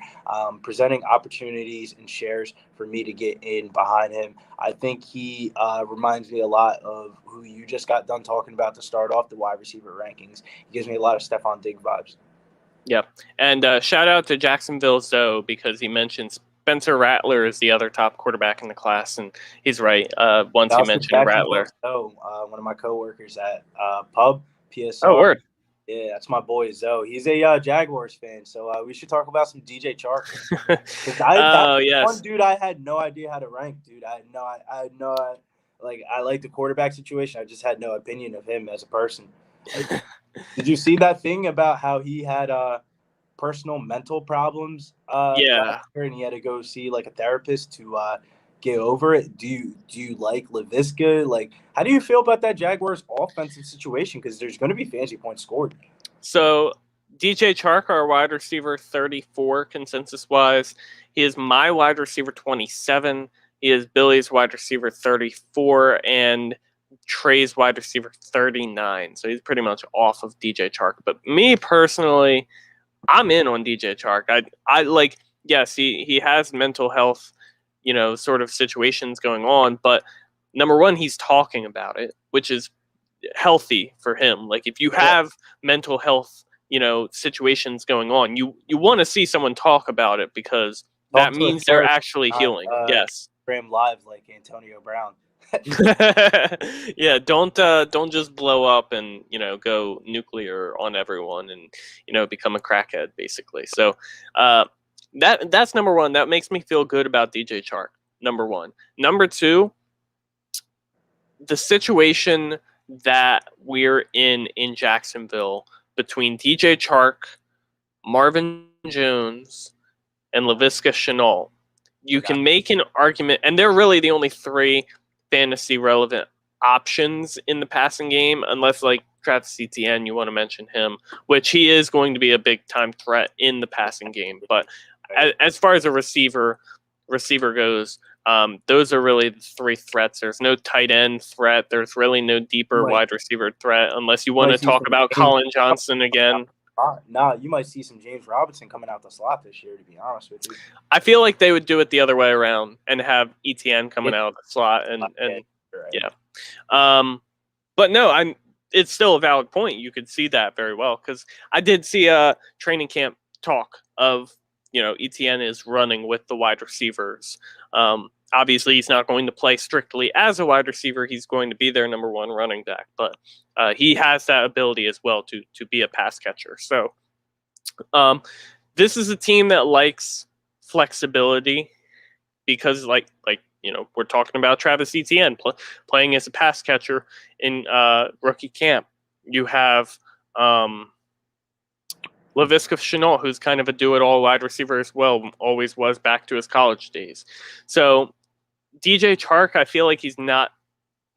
presenting opportunities and shares for me to get in behind him. I think he reminds me a lot of who you just got done talking about to start off the wide receiver rankings. He gives me a lot of Stephon Diggs vibes. Yep. And shout out to Jacksonville Zoe because he mentioned Spencer Rattler is the other top quarterback in the class, and he's right. Once you mentioned Rattler. So, one of my coworkers at Pub PSR. Oh, word. Yeah, that's my boy Zoe. He's a Jaguars fan, so we should talk about some DJ Chark. Yes. One dude I had no idea how to rank, dude. I had no I like the quarterback situation. I just had no opinion of him as a person. Did you see that thing about how he had personal mental problems? Yeah. And he had to go see like a therapist to get over it. Do you like LaVisca? Like, how do you feel about that Jaguars offensive situation? Because there's going to be fantasy points scored. So DJ Chark, our wide receiver 34 consensus wise, he is my wide receiver 27. He is Billy's wide receiver 34 and Trey's wide receiver 39. So he's pretty much off of DJ Chark. But me personally, I'm in on DJ Chark. I like, yes, he has mental health, sort of situations going on, but number one, he's talking about it, which is healthy for him. Like if you have mental health, situations going on, you want to see someone talk about it because that means they're actually healing. Yes. Frame live like Antonio Brown. Yeah, don't just blow up and go nuclear on everyone and become a crackhead basically. So that's number one. That makes me feel good about DJ Chark. Number one. Number two, the situation that we're in Jacksonville between DJ Chark, Marvin Jones, and LaVisca Chenault. You can make an argument, and they're really the only three fantasy relevant options in the passing game, unless like Travis Etienne, you want to mention him, which he is going to be a big time threat in the passing game. But as far as a receiver goes, those are really the three threats. There's no tight end threat. There's really no deeper wide receiver threat, unless you want to talk about Colin Johnson again. You might see some James Robinson coming out the slot this year, to be honest with you. I feel like they would do it the other way around and have ETN coming out of the slot and yeah. But no, it's still a valid point. You could see that very well because I did see a training camp talk of, ETN is running with the wide receivers. Obviously, he's not going to play strictly as a wide receiver. He's going to be their number one running back, but he has that ability as well to be a pass catcher. So this is a team that likes flexibility because, like we're talking about Travis Etienne playing as a pass catcher in rookie camp. You have LaVisca Chenault, who's kind of a do-it-all wide receiver as well, always was back to his college days. So DJ Chark, I feel like he's not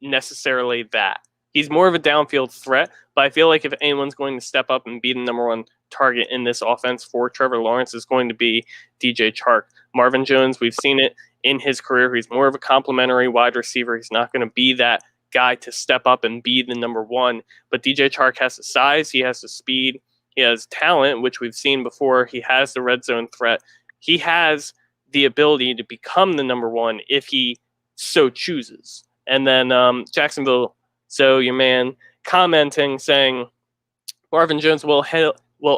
necessarily that. He's more of a downfield threat, but I feel like if anyone's going to step up and be the number one target in this offense for Trevor Lawrence, is going to be DJ Chark. Marvin Jones, we've seen it in his career. He's more of a complimentary wide receiver. He's not going to be that guy to step up and be the number one. But DJ Chark has the size. He has the speed. He has talent, which we've seen before. He has the red zone threat. He has the ability to become the number one if he so chooses. And then Jacksonville, so your man commenting saying Marvin Jones will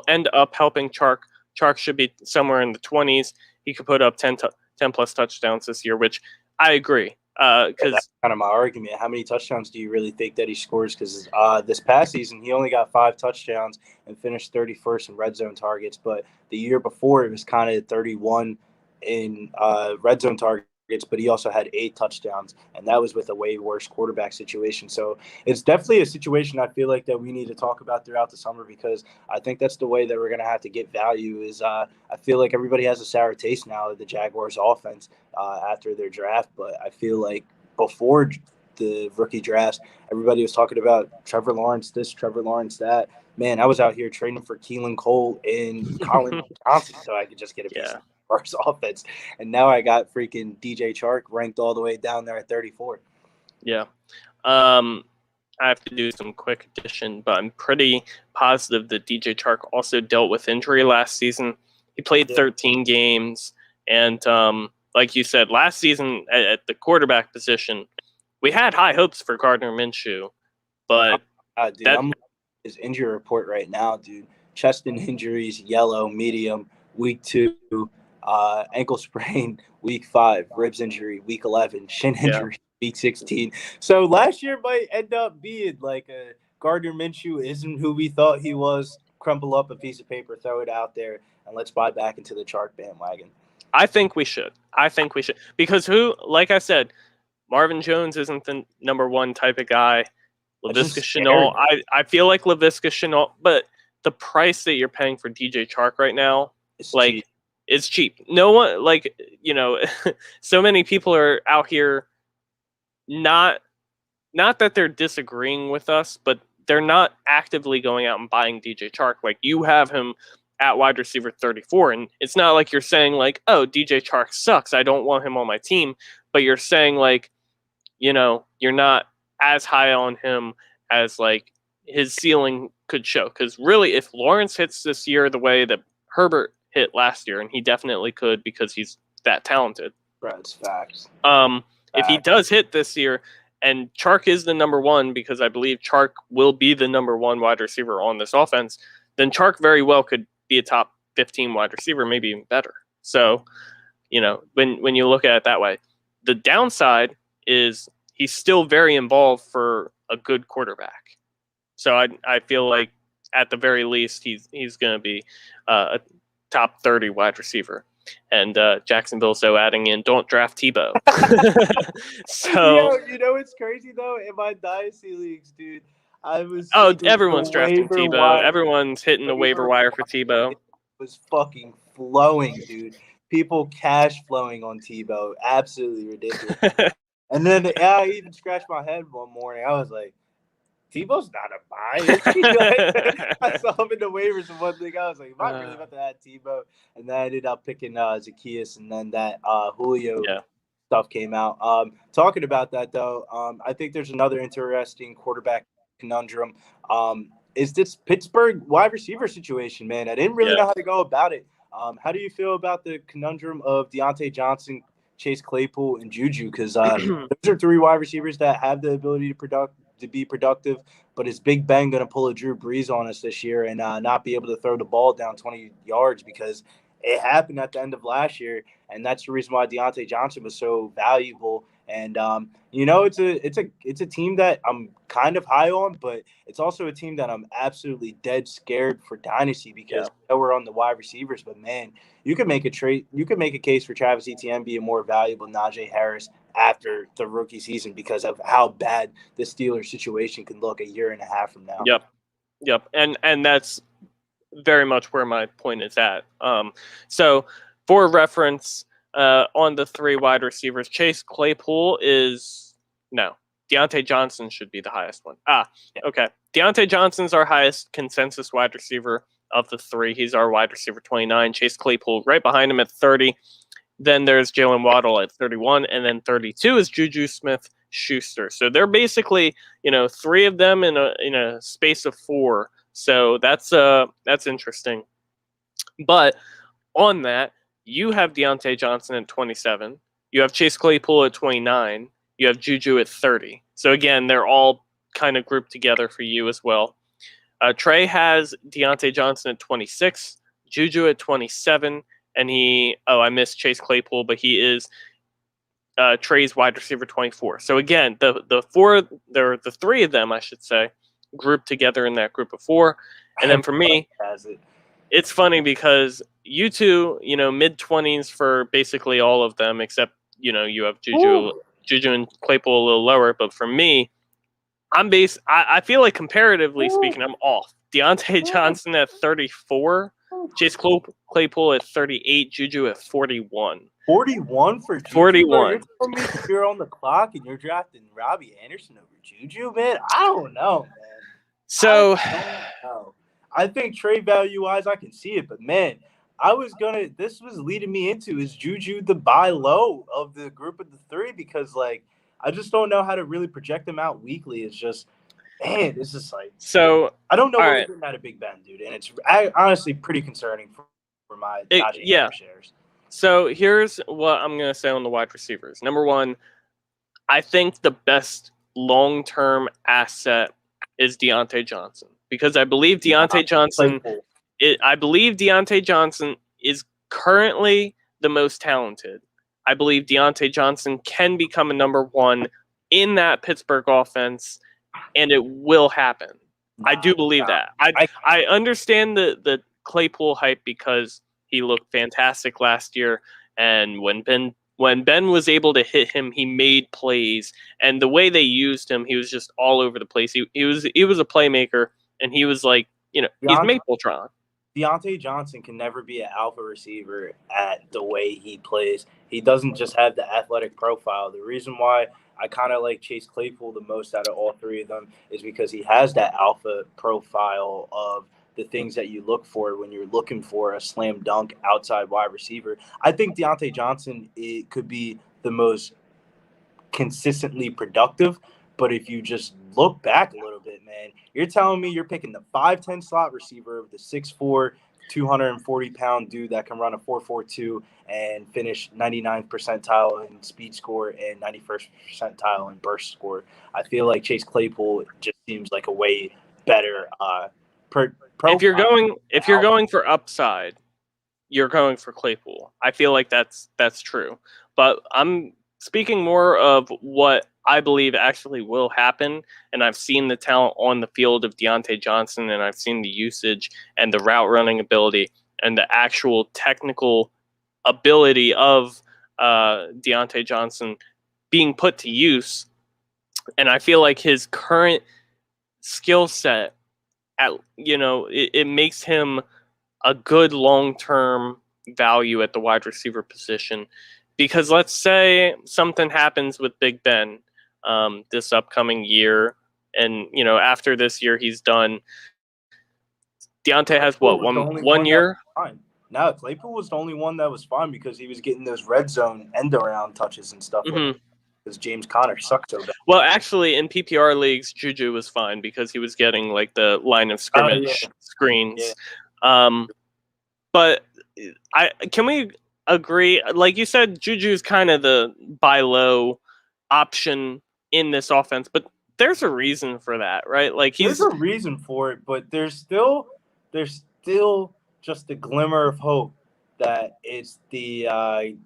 end up helping Chark. Chark should be somewhere in the 20s. He could put up 10 plus touchdowns this year, which I agree. Because that's kind of my argument. How many touchdowns do you really think that he scores? Because this past season, he only got 5 touchdowns and finished 31st in red zone targets. But the year before, it was kind of 31 in red zone targets, but he also had 8 touchdowns, and that was with a way worse quarterback situation. So it's definitely a situation I feel like that we need to talk about throughout the summer, because I think that's the way that we're going to have to get value is I feel like everybody has a sour taste now of the Jaguars offense after their draft, but I feel like before the rookie drafts, everybody was talking about Trevor Lawrence this, Trevor Lawrence that. Man, I was out here trading for Keelan Cole and Colin Johnson so I could just get a piece of Jaguars offense. And now I got freaking DJ Chark ranked all the way down there at 34. Yeah. I have to do some quick addition, but I'm pretty positive that DJ Chark also dealt with injury last season. He played 13 games, and like you said, last season at the quarterback position, we had high hopes for Gardner Minshew, but dude, I'm looking at his injury report right now, dude. Chest and injuries, yellow, medium, week 2, ankle sprain, week 5, ribs injury, week 11, shin injury, week 16. So last year might end up being like a Gardner Minshew isn't who we thought he was. Crumple up a piece of paper, throw it out there, and let's buy back into the Chark bandwagon. I think we should. Because like I said, Marvin Jones isn't the number 1 type of guy. Laviska Shenault, I feel like Laviska Shenault, but the price that you're paying for DJ Chark right now, it's cheap. No one, so many people are out here not that they're disagreeing with us, but they're not actively going out and buying DJ Chark. Like, you have him at wide receiver 34, and it's not like you're saying like, oh, DJ Chark sucks, I don't want him on my team, but you're saying like, you're not as high on him as like his ceiling could show. Because really, if Lawrence hits this year the way that Herbert hit last year, and he definitely could because he's that talented. Right, it's facts. If he does hit this year, and Chark is the number 1, because I believe Chark will be the number 1 wide receiver on this offense, then Chark very well could be a top 15 wide receiver, maybe even better. So, when you look at it that way, the downside is he's still very involved for a good quarterback. So I feel like at the very least he's going to be a top 30 wide receiver. And Jacksonville so adding in, don't draft Tebow. So it's crazy though. In my dynasty leagues, dude, everyone's drafting Tebow. Everyone's hitting the waiver wire for Tebow. It was fucking flowing, dude. People cash flowing on Tebow, absolutely ridiculous. And then I even scratched my head one morning. I was like, Tebow's not a buy. I saw him in the waivers and one thing. I was like, am I really about to add Tebow? And then I ended up picking Zacchaeus, and then that Julio stuff came out. Talking about that, though, I think there's another interesting quarterback conundrum. Is this Pittsburgh wide receiver situation, man? I didn't really know how to go about it. How do you feel about the conundrum of Deontay Johnson, Chase Claypool, and Juju? Because those are 3 wide receivers that have the ability to be productive, but is Big Ben going to pull a Drew Brees on us this year and not be able to throw the ball down 20 yards? Because it happened at the end of last year, and that's the reason why Deontay Johnson was so valuable. And it's a team that I'm kind of high on, but it's also a team that I'm absolutely dead scared for Dynasty, because we're on the wide receivers. But man, you can make a case for Travis Etienne being more valuable than Najee Harris after the rookie season because of how bad the Steelers situation can look a year and a half from now. Yep. And that's very much where my point is at. So for reference, on the 3 wide receivers, Chase Claypool Deontay Johnson should be the highest one. Okay. Deontay Johnson's our highest consensus wide receiver of the 3. He's our wide receiver 29. Chase Claypool right behind him at 30. Then there's Jalen Waddle at 31, and then 32 is Juju Smith-Schuster. So they're basically, 3 of them in a space of 4. So that's interesting. But on that, you have Deontay Johnson at 27. You have Chase Claypool at 29. You have Juju at 30. So again, they're all kind of grouped together for you as well. Trey has Deontay Johnson at 26, Juju at 27, and I missed Chase Claypool, but he is Trey's wide receiver 24. So again, the three of them, I should say, grouped together in that group of four. And then for me, it's funny because you two, mid-20s for basically all of them, except, you have Juju and Claypool a little lower. But for me, I feel like comparatively speaking, I'm off. Deontay Johnson at 34, Chase Claypool at 38, Juju at 41. 41 for Juju? 41. You're telling me you're on the clock and you're drafting Robbie Anderson over Juju, man? I don't know, man. So, I think trade value-wise, I can see it. But, man, this was leading me into, is Juju the buy low of the group of the three? Because, like, I just don't know how to really project them out weekly. It's just, man, it's just like, so I don't know what right. we're doing out of Big Ben, dude. And it's honestly pretty concerning for my shares. So here's what I'm going to say on the wide receivers. Number one, I think the best long-term asset is Deontay Johnson, because I believe Deontay Johnson is currently the most talented. I believe Deontay Johnson can become a number one in that Pittsburgh offense, and it will happen. I do believe that. I understand the Claypool hype because he looked fantastic last year, and when Ben was able to hit him, he made plays, and the way they used him, he was just all over the place. He was a playmaker, and he was like, he's Mapletron. Deontay Johnson can never be an alpha receiver at the way he plays. He doesn't just have the athletic profile. The reason why I kind of like Chase Claypool the most out of all three of them is because he has that alpha profile of the things that you look for when you're looking for a slam dunk outside wide receiver. I think Deontay Johnson, it could be the most consistently productive, but if you just look back a little bit, man, you're telling me you're picking the 5'10" slot receiver of the 6'4", 240-pound dude that can run a 4.42 and finish 99th percentile in speed score and 91st percentile in burst score. I feel like Chase Claypool just seems like a way better if you're going for upside, you're going for Claypool. I feel like that's true. But I'm speaking more of what I believe actually will happen, and I've seen the talent on the field of Deontay Johnson, and I've seen the usage and the route running ability and the actual technical ability of Deontay Johnson being put to use. And I feel like his current skill set, it makes him a good long-term value at the wide receiver position. Because let's say something happens with Big Ben this upcoming year, and after this year he's done. Deontay has one year? No, Claypool was the only one that was fine because he was getting those red zone end around touches and stuff. Because James Conner sucked so bad. Well, actually, in PPR leagues, Juju was fine because he was getting like the line of scrimmage screens. Yeah. But can we agree? Like you said, Juju's kind of the buy low option in this offense, but there's a reason for that, right? Like there's a reason for it, but there's still just a glimmer of hope that it's the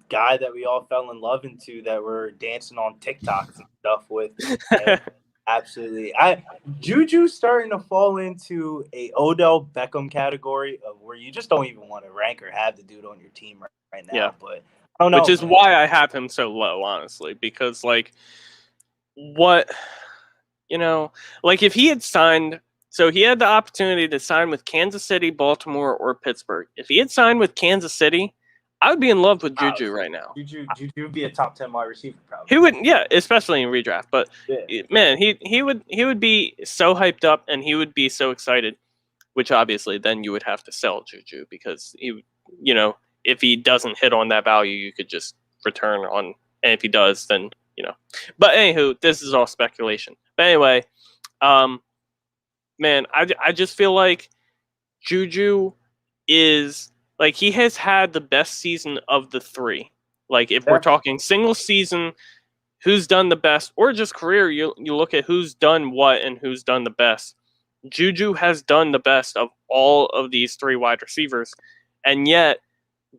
guy that we all fell in love into that we're dancing on TikToks and stuff with. And absolutely. Juju's starting to fall into a Odell Beckham category of where you just don't even want to rank or have the dude on your team right now. Yeah. But I don't know. Which is why I have him so low, honestly, because like if he had signed. So he had the opportunity to sign with Kansas City, Baltimore, or Pittsburgh. If he had signed with Kansas City, I would be in love with Juju right now. Juju would be a top 10 wide receiver, probably. He would, yeah, especially in redraft. But man, he would be so hyped up and he would be so excited. Which obviously then you would have to sell Juju because he, if he doesn't hit on that value, you could just return on, and if he does, then But anywho, this is all speculation. But anyway, man, I just feel like Juju is like he has had the best season of the three. Like if we're talking single season, who's done the best, or just career, you look at who's done what and who's done the best. Juju has done the best of all of these three wide receivers, and yet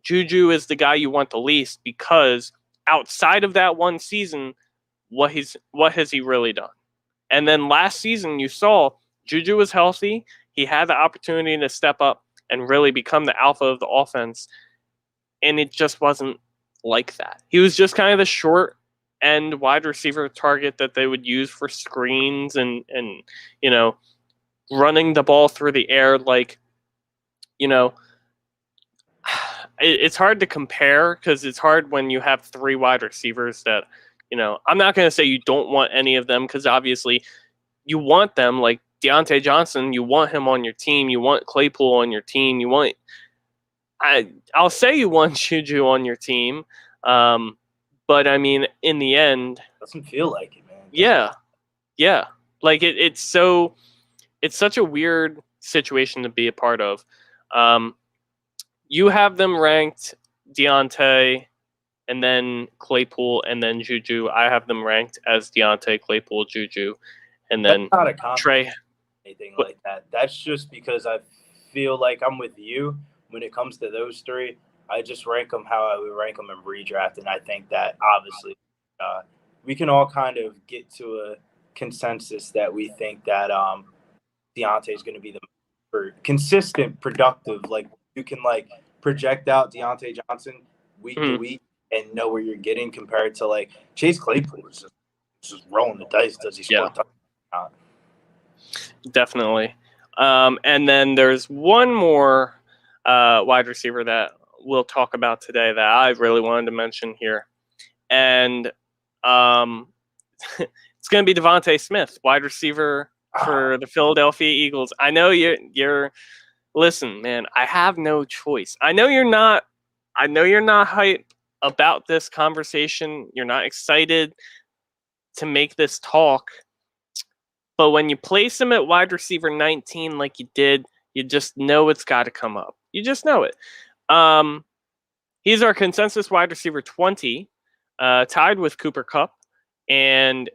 Juju is the guy you want the least because outside of that one season, what has he really done? And then last season, you saw Juju was healthy. He had the opportunity to step up and really become the alpha of the offense, and it just wasn't like that. He was just kind of the short end wide receiver target that they would use for screens and running the ball through the air. Like, it's hard to compare because it's hard when you have three wide receivers that, I'm not going to say you don't want any of them, because obviously you want them. Like Deontay Johnson, you want him on your team. You want Claypool on your team. I'll say you want Juju on your team. But I mean, in the end, doesn't feel like it, man. Yeah. Like it's such a weird situation to be a part of. You have them ranked Deontay, and then Claypool, and then Juju. I have them ranked as Deontay, Claypool, Juju, and then That's not a Trey. Anything like that. That's just because I feel like I'm with you when it comes to those three. I just rank them how I would rank them in redraft, and I think that obviously we can all kind of get to a consensus that we think that Deontay is going to be the consistent, productive. Like you can project out Deontay Johnson week to week and know where you're getting compared to like Chase Claypool is just rolling the dice. Does he score? Yeah. Definitely. And then there's one more wide receiver that we'll talk about today that I really wanted to mention here. And it's going to be Devontae Smith, wide receiver for the Philadelphia Eagles. I know you're listen, man, I have no choice. I know you're not hyped about this conversation. You're not excited to make this talk. But when you place him at wide receiver 19 like you did, you just know it's got to come up. You just know it. He's our consensus wide receiver 20, tied with Cooper Kupp. And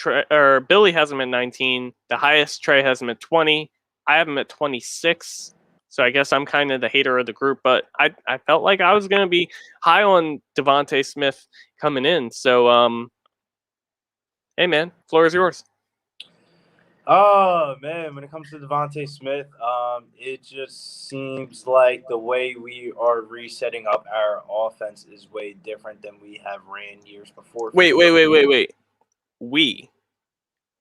Billy has him at 19. The highest, Trey has him at 20. I have him at 26. So I guess I'm kind of the hater of the group. But I felt like I was going to be high on Devontae Smith coming in. So, hey, man, floor is yours. Oh, man, when it comes to Devontae Smith, it just seems like the way we are resetting up our offense is way different than we have ran years before. Wait. We,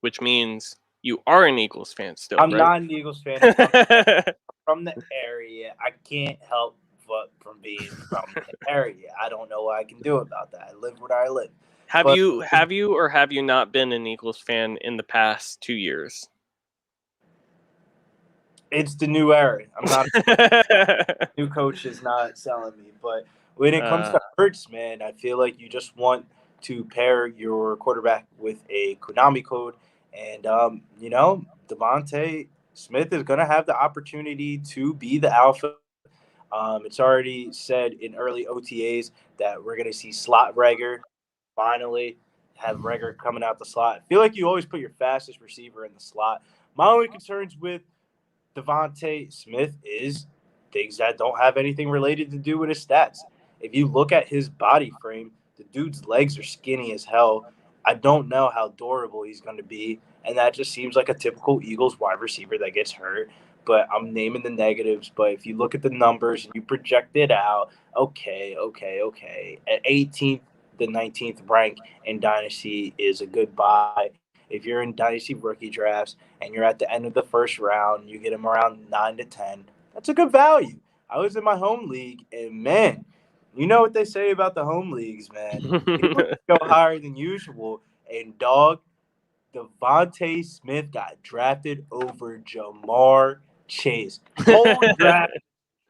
which means you are an Eagles fan still, I'm right? not an Eagles fan. I'm from the area. I can't help but from being from the area. I don't know what I can do about that. I live where I live. Have you or have you not been an Eagles fan in the past 2 years? It's the new era. I'm not new coach is not selling me. But when it comes to Hurts, man, I feel like you just want to pair your quarterback with a Konami code. And Devontae Smith is gonna have the opportunity to be the alpha. It's already said in early OTAs that we're gonna see slot Rager finally have Rager coming out the slot. I feel like you always put your fastest receiver in the slot. My only concerns with Devontae Smith is things that don't have anything related to do with his stats. If you look at his body frame, the dude's legs are skinny as hell. I don't know how durable he's going to be, and that just seems like a typical Eagles wide receiver that gets hurt. But I'm naming the negatives. But if you look at the numbers and you project it out, okay. At 18th, the 19th rank in Dynasty is a good buy. If you're in Dynasty rookie drafts and you're at the end of the first round, you get him around 9 to 10. That's a good value. I was in my home league, and man, you know what they say about the home leagues, man. People go higher than usual. And dog, Devontae Smith got drafted over Jamar Chase. Whole draft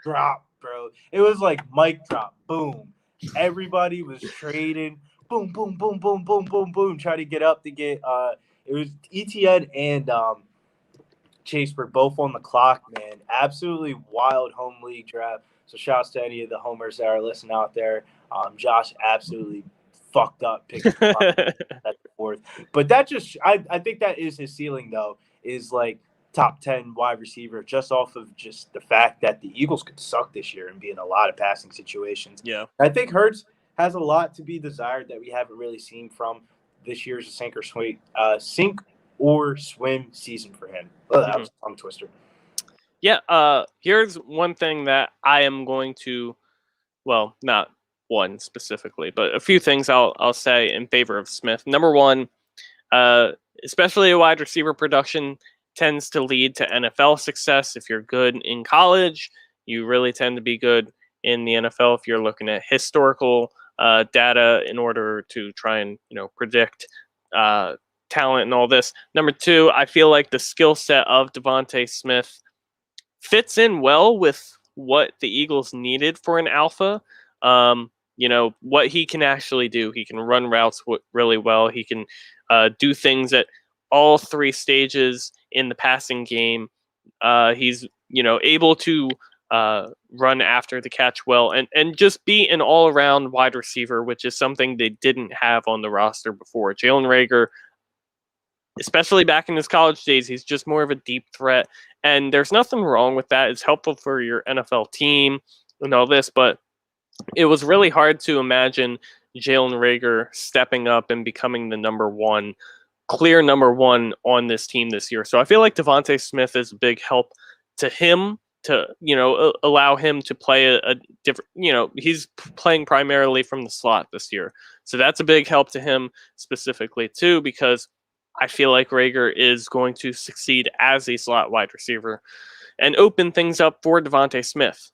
drop, bro. It was like mic drop, boom. Everybody was trading, boom, boom, boom, boom, boom, boom, boom, trying to get up to get it was ETN and Chase were both on the clock, man. Absolutely wild home league draft. So shouts to any of the homers that are listening out there. Josh absolutely fucked up picking that fourth. But that just I think that is his ceiling though, is like top 10 wide receiver just off of just the fact that the Eagles could suck this year and be in a lot of passing situations. Yeah. I think Hurts has a lot to be desired that we haven't really seen from this year's sink or swim season for him. Oh, that was a tongue twister. Yeah, here's one thing that I am going to, well, not one specifically, but a few things I'll say in favor of Smith. Number one, especially a wide receiver production tends to lead to NFL success. If you're good in college, you really tend to be good in the NFL if you're looking at historical data in order to try and predict talent and all this. Number two, I feel like the skill set of Devontae Smith fits in well with what the Eagles needed for an alpha. What he can actually do. He can run routes really well. He can do things at all three stages in the passing game. He's able to run after the catch well and just be an all-around wide receiver, which is something they didn't have on the roster before. Jalen Reagor, especially back in his college days, he's just more of a deep threat. And there's nothing wrong with that. It's helpful for your NFL team and all this, but it was really hard to imagine Jalen Reagor stepping up and becoming the clear number one on this team this year. So I feel like Devontae Smith is a big help to him to, allow him to play a different, he's playing primarily from the slot this year. So that's a big help to him specifically too, because I feel like Reagor is going to succeed as a slot wide receiver and open things up for Devontae Smith.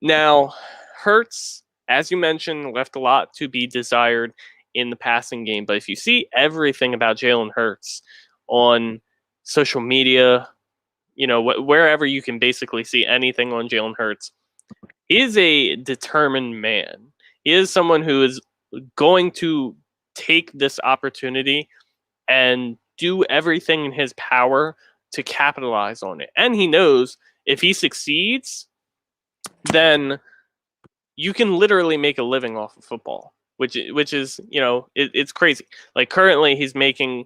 Now, Hurts, as you mentioned, left a lot to be desired in the passing game. But if you see everything about Jalen Hurts on social media, wherever you can basically see anything on Jalen Hurts, he is a determined man. He is someone who is going to take this opportunity and do everything in his power to capitalize on it. And he knows if he succeeds, then you can literally make a living off of football, which is, it's crazy. Like currently he's making,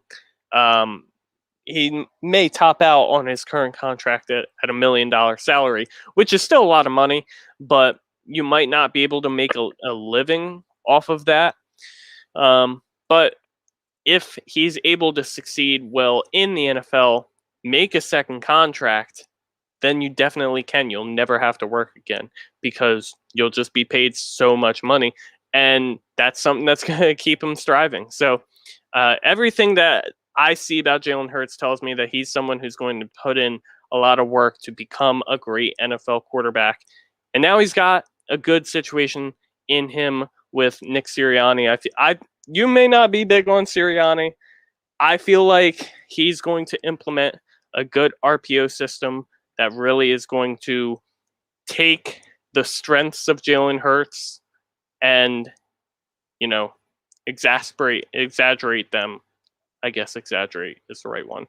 he may top out on his current contract at $1 million salary, which is still a lot of money, but you might not be able to make a living off of that. But if he's able to succeed well in the NFL, make a second contract, then you definitely can. You'll never have to work again because you'll just be paid so much money. And that's something that's going to keep him striving. So everything that I see about Jalen Hurts tells me that he's someone who's going to put in a lot of work to become a great NFL quarterback. And now he's got a good situation in him with Nick Sirianni. You may not be big on Sirianni. I feel like he's going to implement a good RPO system that really is going to take the strengths of Jalen Hurts and, exaggerate them. I guess exaggerate is the right one.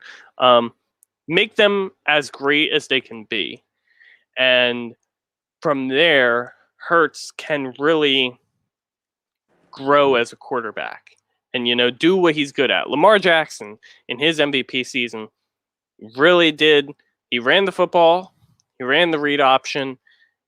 Make them as great as they can be. And from there, Hurts can really grow as a quarterback and, do what he's good at. Lamar Jackson in his MVP season really did. He ran the football, he ran the read option,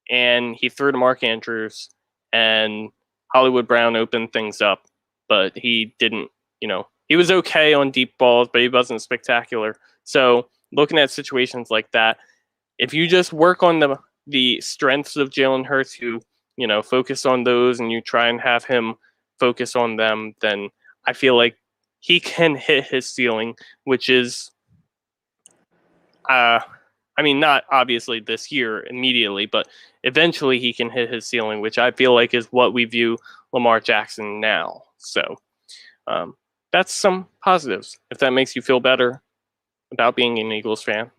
and he threw to Mark Andrews, and Hollywood Brown opened things up, but he didn't, he was okay on deep balls, but he wasn't spectacular. So looking at situations like that, if you just work on the strengths of Jalen Hurts, you focus on those and you try and have him focus on them, then I feel like he can hit his ceiling, which is, not obviously this year immediately, but eventually he can hit his ceiling, which I feel like is what we view Lamar Jackson now. So that's some positives, if that makes you feel better about being an Eagles fan.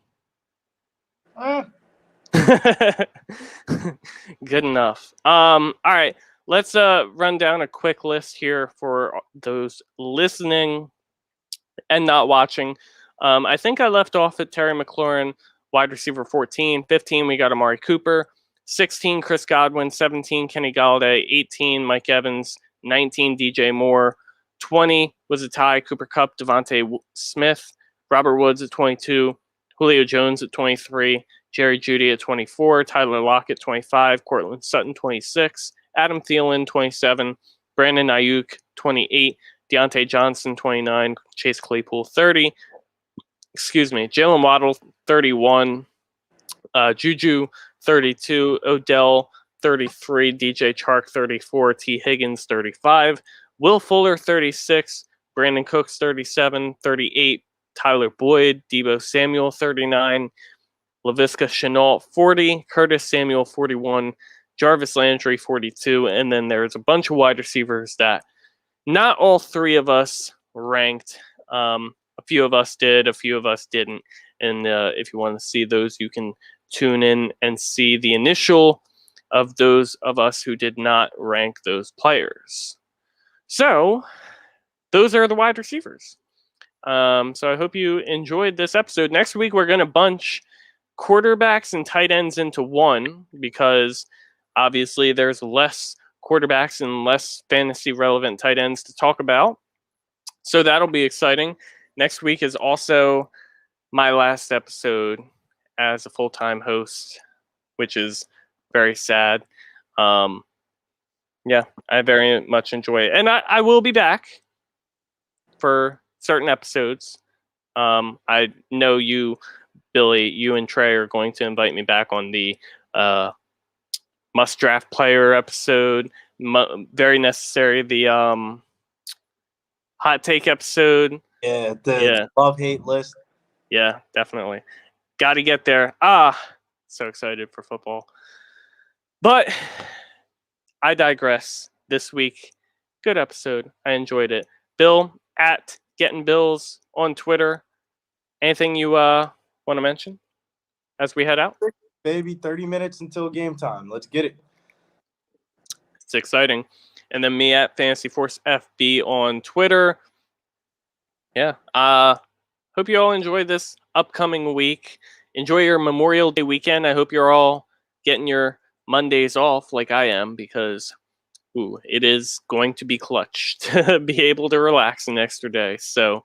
Good enough. All right, let's run down a quick list here for those listening and not watching. I think I left off at Terry McLaurin, wide receiver 14. 15, we got Amari Cooper. 16, Chris Godwin. 17, Kenny Galladay. 18, Mike Evans. 19, DJ Moore. 20 was a tie, Cooper Kupp, Devontae Smith. Robert Woods at 22. Julio Jones at 23. Jerry Jeudy at 24. Tyler Lockett, 25. Cortland Sutton, 26. Adam Thielen, 27. Brandon Ayuk, 28. Deontay Johnson, 29. Chase Claypool, 30. Jalen Waddle, 31. Juju, 32. Odell, 33. DJ Chark, 34. T. Higgins, 35. Will Fuller, 36. Brandon Cooks, 37. 38. Tyler Boyd. Deebo Samuel, 39. Laviska Shenault, 40. Curtis Samuel, 41. Jarvis Landry, 42. And then there's a bunch of wide receivers that not all three of us ranked. A few of us did, a few of us didn't. And if you want to see those, you can tune in and see the initial of those of us who did not rank those players. So those are the wide receivers. So I hope you enjoyed this episode. Next week, we're going to bunch quarterbacks and tight ends into one, because obviously there's less quarterbacks and less fantasy relevant tight ends to talk about. So that'll be exciting. Next week is also my last episode as a full-time host, which is very sad. Yeah, I very much enjoy it. And I will be back for certain episodes. I know you, Billy, you and Trey are going to invite me back on the must draft player episode. Very necessary. The hot take episode. Yeah, the love-hate list. Yeah, definitely. Got to get there. So excited for football. But I digress. This week, good episode. I enjoyed it. Bill, at Getting Bills on Twitter. Anything you want to mention as we head out? Baby, 30 minutes until game time. Let's get it. It's exciting. And then me at Fantasy Force FB on Twitter. Yeah. Hope you all enjoy this upcoming week. Enjoy your Memorial Day weekend. I hope you're all getting your Mondays off like I am, because it is going to be clutch to be able to relax an extra day. So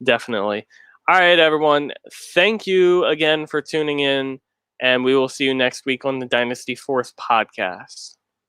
definitely. All right, everyone. Thank you again for tuning in, and we will see you next week on the Dynasty Force podcast.